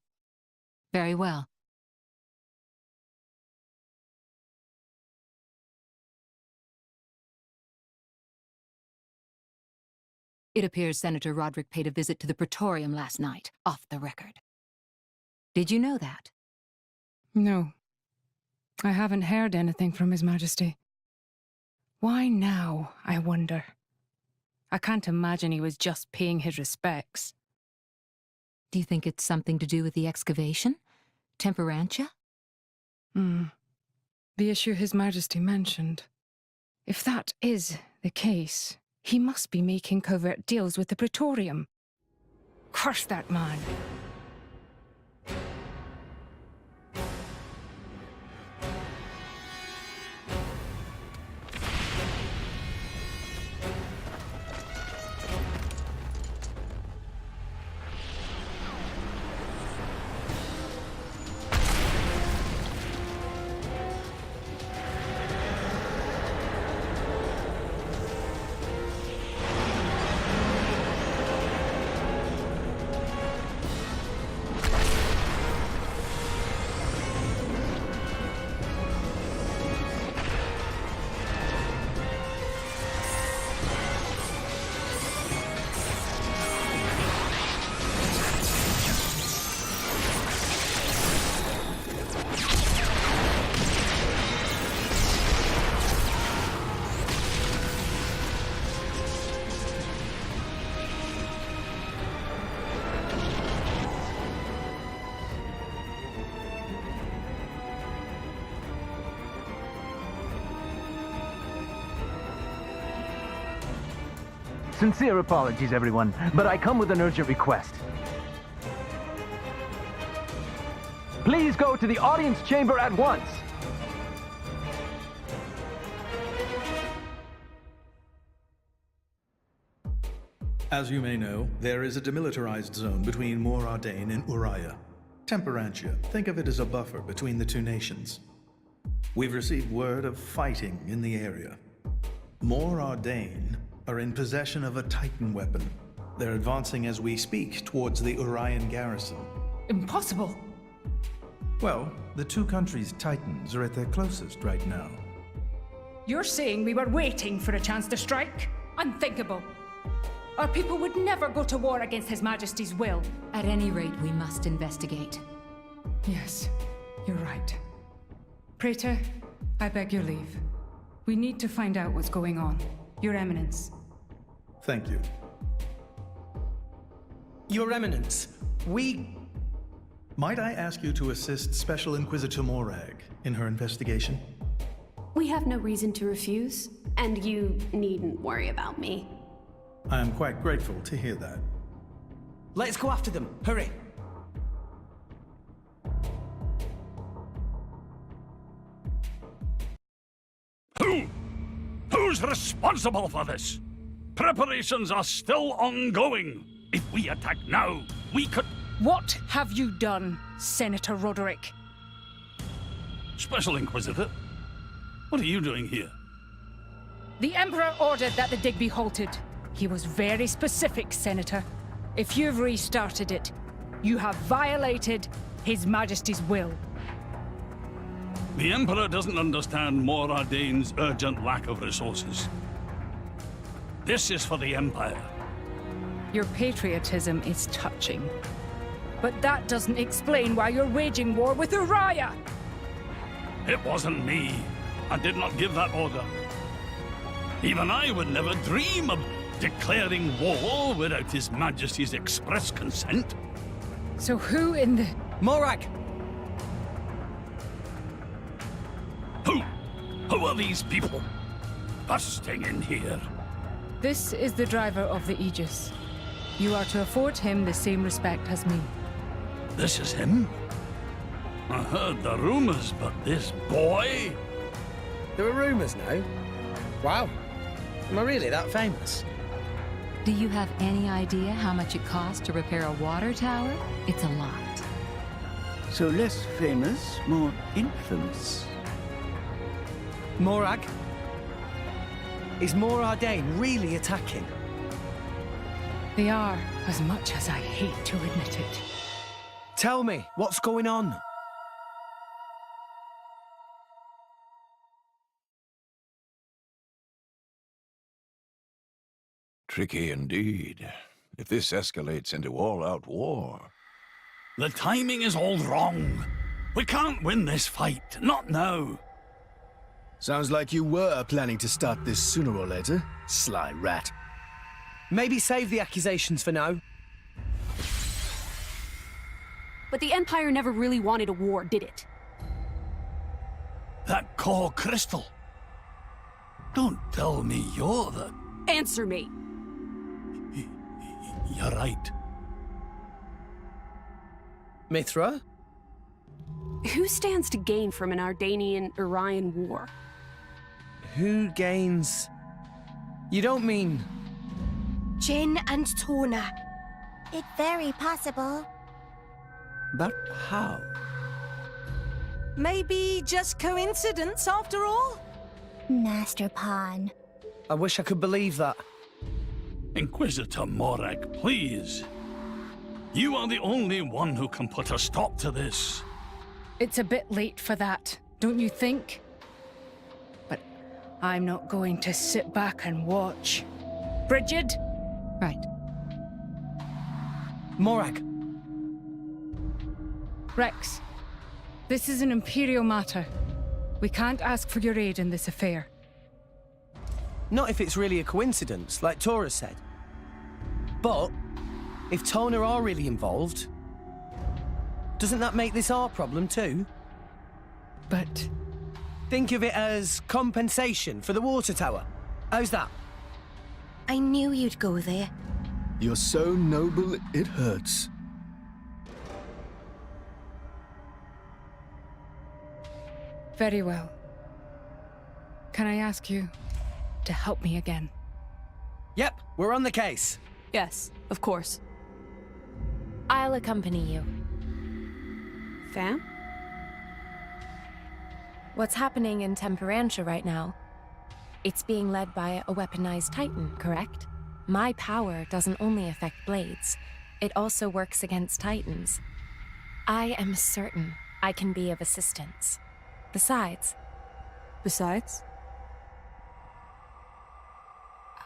Very well. It appears Senator Roderick paid a visit to the Praetorium last night, off the record. Did you know that?
No. I haven't heard anything from His Majesty. Why now, I wonder? I can't imagine he was just paying his respects.
Do you think it's something to do with the excavation? Temperantia?
The issue His Majesty mentioned. If that is the case, he must be making covert deals with the Praetorium. Curse that man!
Sincere apologies, everyone, but I come with an urgent request. Please go to the audience chamber at once.
As you may know, there is a demilitarized zone between Mor Ardain and Uriah. Temperantia, think of it as a buffer between the two nations. We've received word of fighting in the area. Mor Ardain are in possession of a Titan weapon. They're advancing as we speak towards the Urian garrison.
Impossible!
Well, the two countries' Titans are at their closest right now.
You're saying we were waiting for a chance to strike? Unthinkable! Our people would never go to war against His Majesty's will.
At any rate, we must investigate.
Yes, you're right. Praetor, I beg your leave. We need to find out what's going on. Your Eminence.
Thank you.
Your Eminence, we
Might I ask you to assist Special Inquisitor Morag in her investigation?
We have no reason to refuse, and you needn't worry about me.
I am quite grateful to hear that.
Let's go after them. Hurry.
Who's responsible for this? Preparations are still ongoing. If we attack now, we could...
What have you done, Senator Roderick?
Special Inquisitor, what are you doing here?
The Emperor ordered that the dig be halted. He was very specific, Senator. If you've restarted it, you have violated His Majesty's will.
The Emperor doesn't understand Moradane's urgent lack of resources. This is for the Empire.
Your patriotism is touching. But that doesn't explain why you're waging war with Uriah!
It wasn't me. I did not give that order. Even I would never dream of declaring war without His Majesty's express consent.
So who in the...
Morag!
Who are these people busting in here?
This is the driver of the Aegis. You are to afford him the same respect as me.
This is him? I heard the rumors, but this boy?
There are rumors now? Wow. Am I really that famous?
Do you have any idea how much it costs to repair a water tower? It's a lot.
So less famous, more infamous.
Morag? Is Moradane really attacking?
They are, as much as I hate to admit it.
Tell me, what's going on?
Tricky indeed. If this escalates into all-out war...
The timing is all wrong. We can't win this fight, not now.
Sounds like you were planning to start this sooner or later, sly rat.
Maybe save the accusations for now.
But the Empire never really wanted a war, did it?
That core crystal. Don't tell me you're the...
Answer me!
You're right.
Mithra?
Who stands to gain from an Ardanian-Urian war?
Who gains... You don't mean...
Jin and Tona.
It's very possible.
But how?
Maybe just coincidence after all?
Master Pawn.
I wish I could believe that.
Inquisitor Morag, please. You are the only one who can put a stop to this.
It's a bit late for that, don't you think? But I'm not going to sit back and watch. Brigid?
Right.
Morag.
Rex, this is an Imperial matter. We can't ask for your aid in this affair.
Not if it's really a coincidence, like Tora said. But, if Tona are really involved, doesn't that make this our problem too?
But...
Think of it as compensation for the water tower. How's that?
I knew you'd go there.
You're so noble, it hurts.
Very well. Can I ask you to help me again?
Yep, we're on the case.
Yes, of course.
I'll accompany you.
Fam?
What's happening in Temperantia right now? It's being led by a weaponized Titan, correct? My power doesn't only affect blades, it also works against Titans. I am certain I can be of assistance. Besides?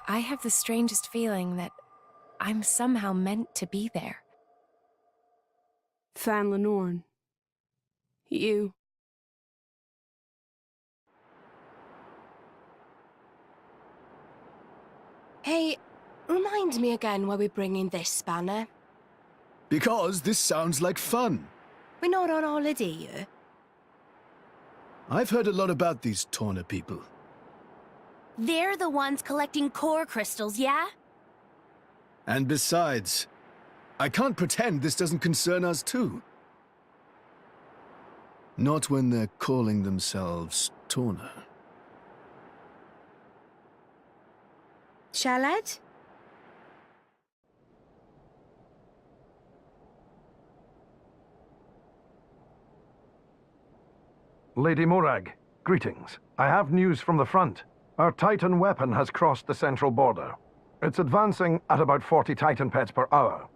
I have the strangest feeling that I'm somehow meant to be there.
Fan Lenorn. You.
Hey, remind me again why we're bringing this spanner.
Because this sounds like fun.
We're not on holiday here.
I've heard a lot about these Torna people.
They're the ones collecting core crystals, yeah?
And besides, I can't pretend this doesn't concern us too. Not when they're calling themselves Torna.
Shalad?
Lady Morag, greetings. I have news from the front. Our Titan weapon has crossed the central border. It's advancing at about 40 Titan pets per hour.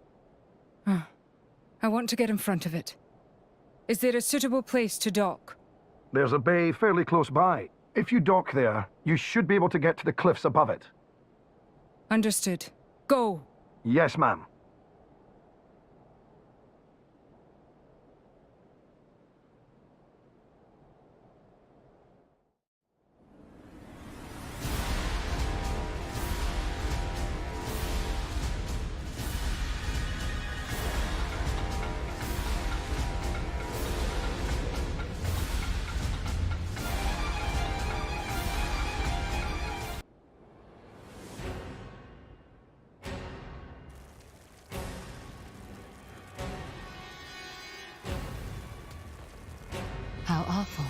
I want to get in front of it. Is there a suitable place to dock?
There's a bay fairly close by. If you dock there, you should be able to get to the cliffs above it.
Understood. Go!
Yes, ma'am.
How awful.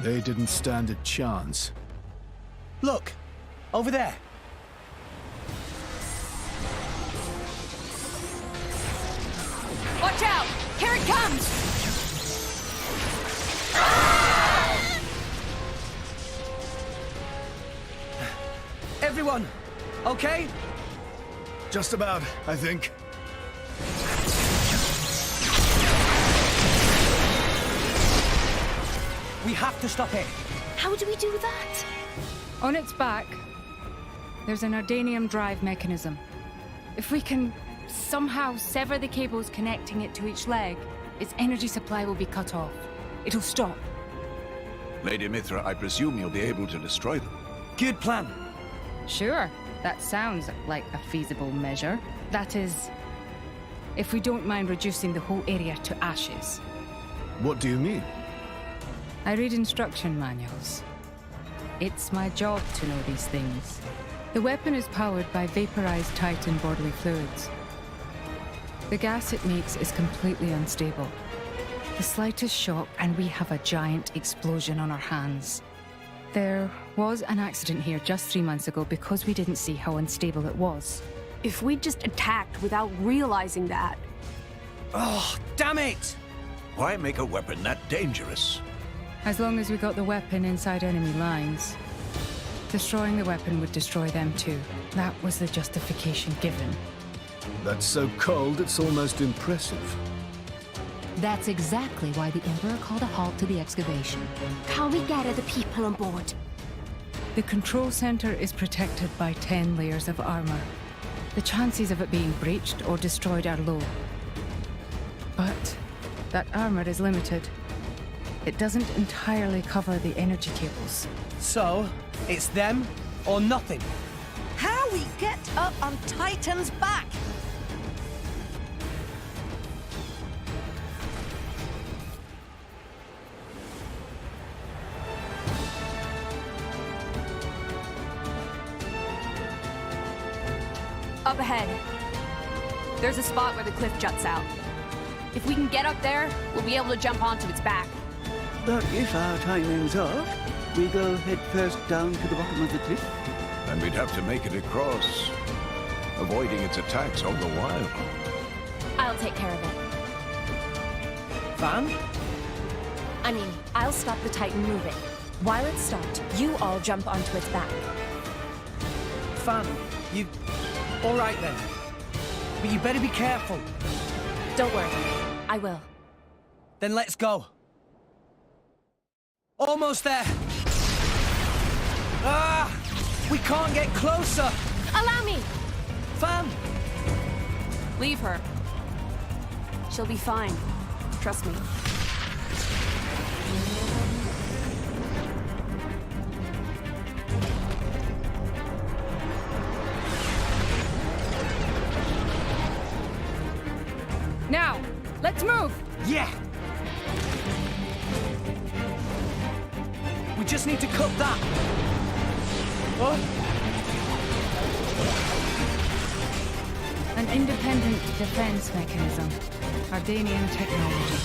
They didn't stand a chance.
Look! Over there!
Watch out! Here it comes!
Everyone, okay?
Just about, I think.
We have to stop it.
How do we do that?
On its back, there's an Ardanium drive mechanism. If we can somehow sever the cables connecting it to each leg, its energy supply will be cut off. It'll stop.
Lady Mithra, I presume you'll be able to destroy them.
Good plan.
Sure, that sounds like a feasible measure. That is, if we don't mind reducing the whole area to ashes.
What do you mean?
I read instruction manuals. It's my job to know these things. The weapon is powered by vaporized Titan bodily fluids. The gas it makes is completely unstable. The slightest shock and we have a giant explosion on our hands. There was an accident here just 3 months ago because we didn't see how unstable it was.
If we'd just attacked without realizing that.
Oh, damn it!
Why make a weapon that dangerous?
As long as we got the weapon inside enemy lines. Destroying the weapon would destroy them too. That was the justification given.
That's so cold, it's almost impressive.
That's exactly why the Emperor called a halt to the excavation.
Can we get other people on board?
The control center is protected by 10 layers of armor. The chances of it being breached or destroyed are low. But that armor is limited. It doesn't entirely cover the energy cables.
So, it's them or nothing.
How we get up on Titan's back?
Up ahead. There's a spot where the cliff juts out. If we can get up there, we'll be able to jump onto its back.
But if our timing's off, we go head first down to the bottom of the cliff.
And we'd have to make it across, avoiding its attacks all the while.
I'll take care of it.
Van?
I mean, I'll stop the Titan moving. While it's stopped, you all jump onto its back.
Fan, you... All right then. But you better be careful.
Don't worry, I will.
Then let's go. Almost there. Ah! We can't get closer.
Allow me!
Fan!
Leave her. She'll be fine. Trust me.
Now, let's
Let's move!
Yeah! We just need to cut that! Oh.
An independent defense mechanism. Ardanian technology.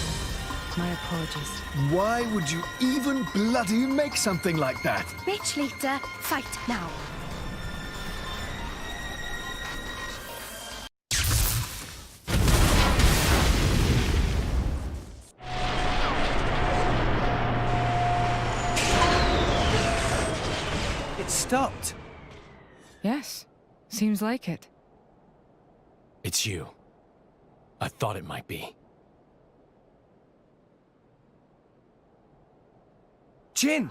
My apologies.
Why would you even bloody make something like that?
Bitch later, fight now.
It stopped.
Yes, seems like it.
It's you. I thought it might be.
Jin!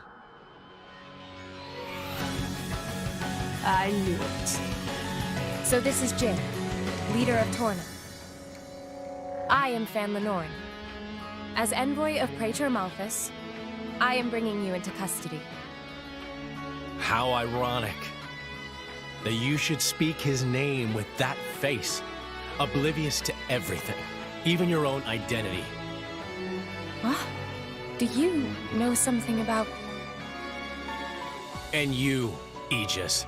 I knew it.
So this is Jin, leader of Torna. I am Fan Lenoren. As envoy of Praetor Malthus, I am bringing you into custody.
How ironic. That you should speak his name with that face. Oblivious to everything. Even your own identity.
What? Do you know something about...
And you, Aegis.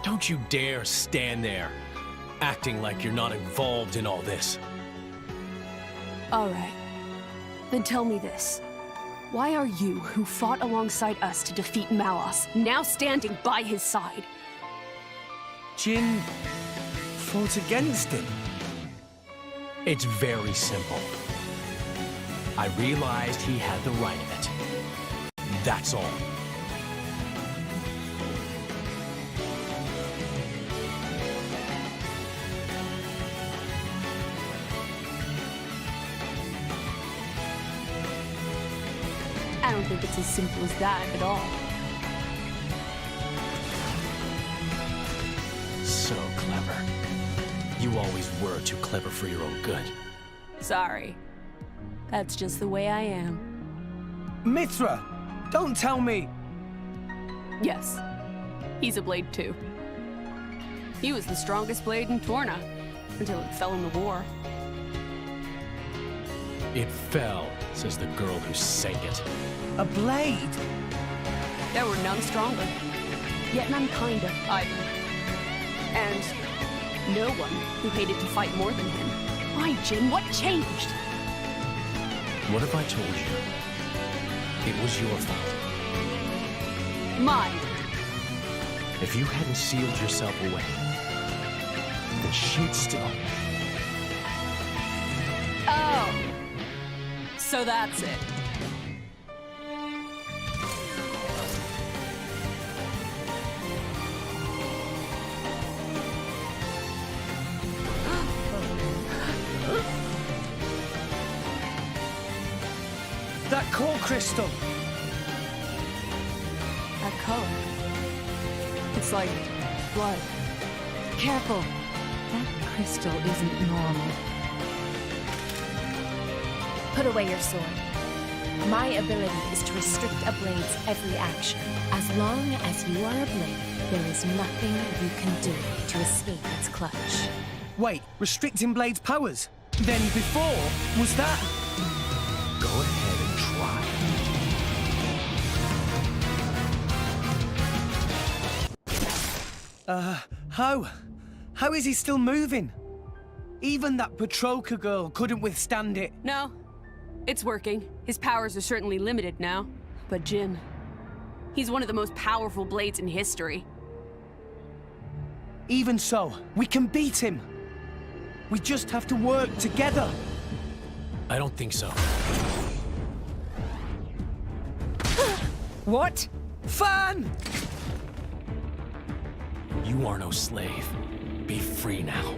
Don't you dare stand there, acting like you're not involved in all this.
All right. Then tell me this. Why are you, who fought alongside us to defeat Malos, now standing by his side?
Jin fought against him.
It's very simple. I realized he had the right of it. That's all.
I don't think it's as simple as that at all.
So clever. You always were too clever for your own good.
Sorry. That's just the way I am.
Mithra! Don't tell me!
Yes. He's a blade too. He was the strongest blade in Torna, until it fell in the war.
It fell, says the girl who sang it.
A blade?
There were none stronger, yet none kinder either. And no one who hated to fight more than him. Why, Jin, what changed?
What if I told you it was your fault?
Mine.
If you hadn't sealed yourself away, then she'd still...
Oh. So that's it.
That core crystal!
That color. It's like blood.
Careful. That crystal isn't normal.
Put away your sword. My ability is to restrict a blade's every action. As long as you are a blade, there is nothing you can do to escape its clutch.
Wait, restricting Blade's powers? Then before, was that...
Go ahead and try.
How is he still moving? Even that Petroka girl couldn't withstand it.
No, it's working. His powers are certainly limited now. But Jin, he's one of the most powerful blades in history.
Even so, we can beat him. We just have to work together.
I don't think so.
What?
Fan!
You are no slave. Be free now.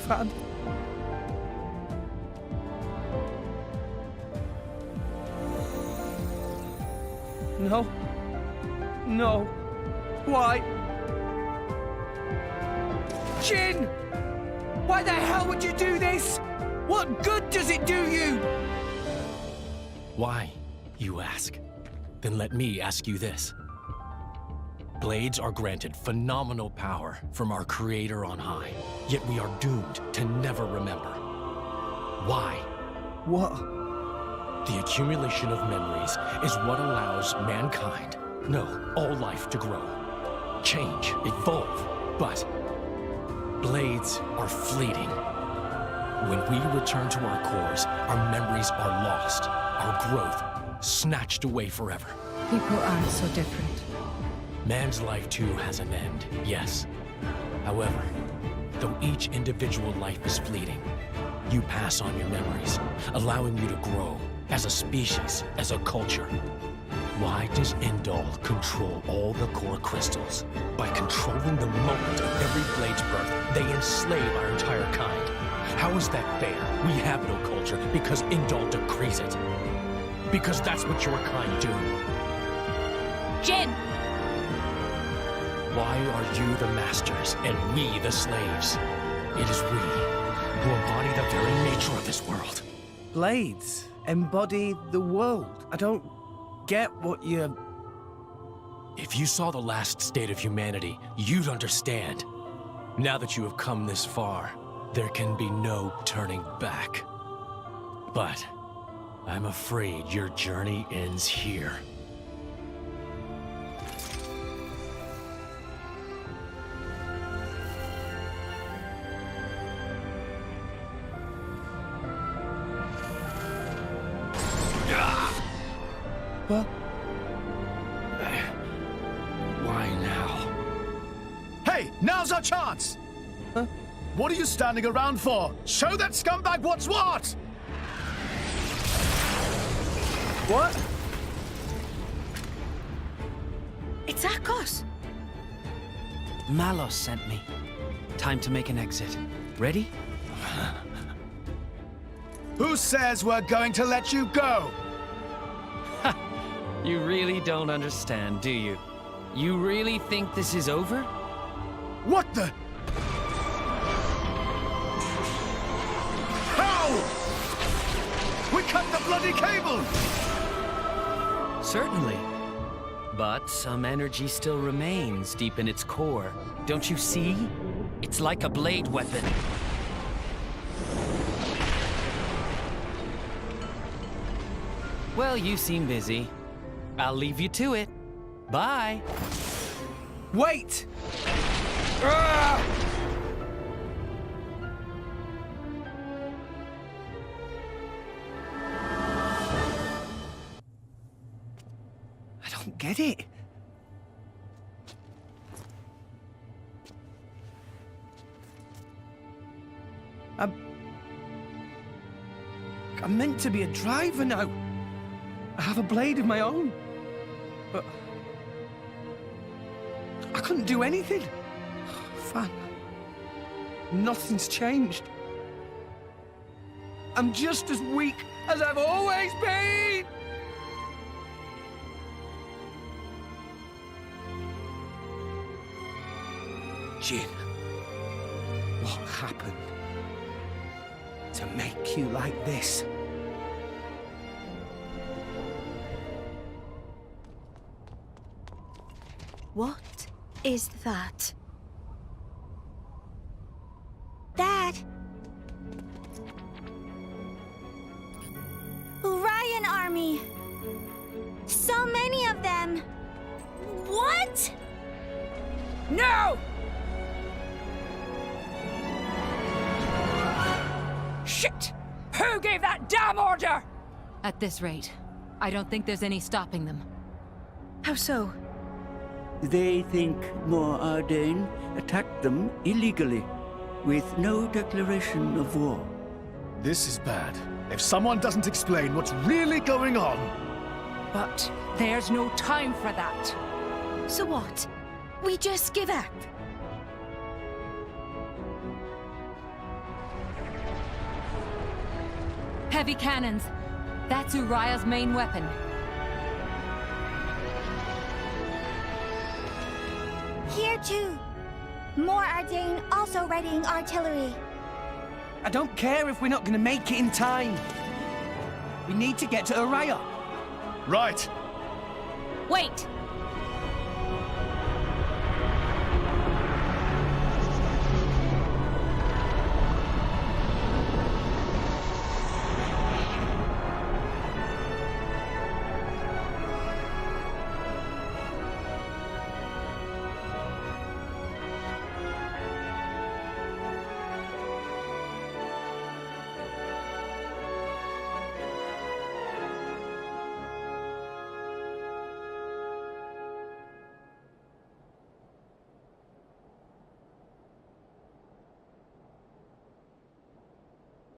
Fan.
No. No. Why? Jin! Why the hell would you do this? What good does it do you?
Why, you ask? Then let me ask you this. Blades are granted phenomenal power from our Creator on high, yet we are doomed to never remember. Why?
What?
The accumulation of memories is what allows mankind, no, all life to grow, change, evolve, but blades are fleeting. When we return to our cores, our memories are lost, our growth snatched away forever.
People aren't so different.
Man's life too has an end, yes. However, though each individual life is fleeting, you pass on your memories, allowing you to grow as a species, as a culture. Why does Indol control all the core crystals? By controlling the moment of every blade's birth, they enslave our entire kind. How is that fair? We have no culture because Indol decrees it. Because that's what your kind do.
Jin!
Why are you the masters and we the slaves? It is we who embody the very nature of this world.
Blades embody the world. I don't get what you're...
If you saw the last state of humanity, you'd understand. Now that you have come this far, there can be no turning back. But I'm afraid your journey ends here.
What?
Why now?
Hey, now's our chance!
Huh?
What are you standing around for? Show that scumbag what's what!
What?
It's Akos.
Malos sent me. Time to make an exit. Ready?
Who says we're going to let you go?
You really don't understand, do you? You really think this is over?
What the? How? We cut the bloody cable!
Certainly. But some energy still remains deep in its core. Don't you see? It's like a blade weapon. Well, you seem busy. I'll leave you to it. Bye.
Wait! I don't get it. I'm meant to be a driver now. I have a blade of my own. But I couldn't do anything. Fan. Nothing's changed. I'm just as weak as I've always been! Jin, what happened to make you like this?
What is that?
Dad! Orion Army! So many of them! What?
No! Shit! Who gave that damn order?
At this rate, I don't think there's any stopping them.
How so?
They think Mor Ardain attacked them illegally, with no declaration of war.
This is bad. If someone doesn't explain what's really going on...
But there's no time for that.
So what? We just give up?
Heavy cannons. That's Uriah's main weapon.
here too. More Ardain also readying artillery.
I don't care if we're not gonna make it in time. We need to get to Araya.
Right.
Wait!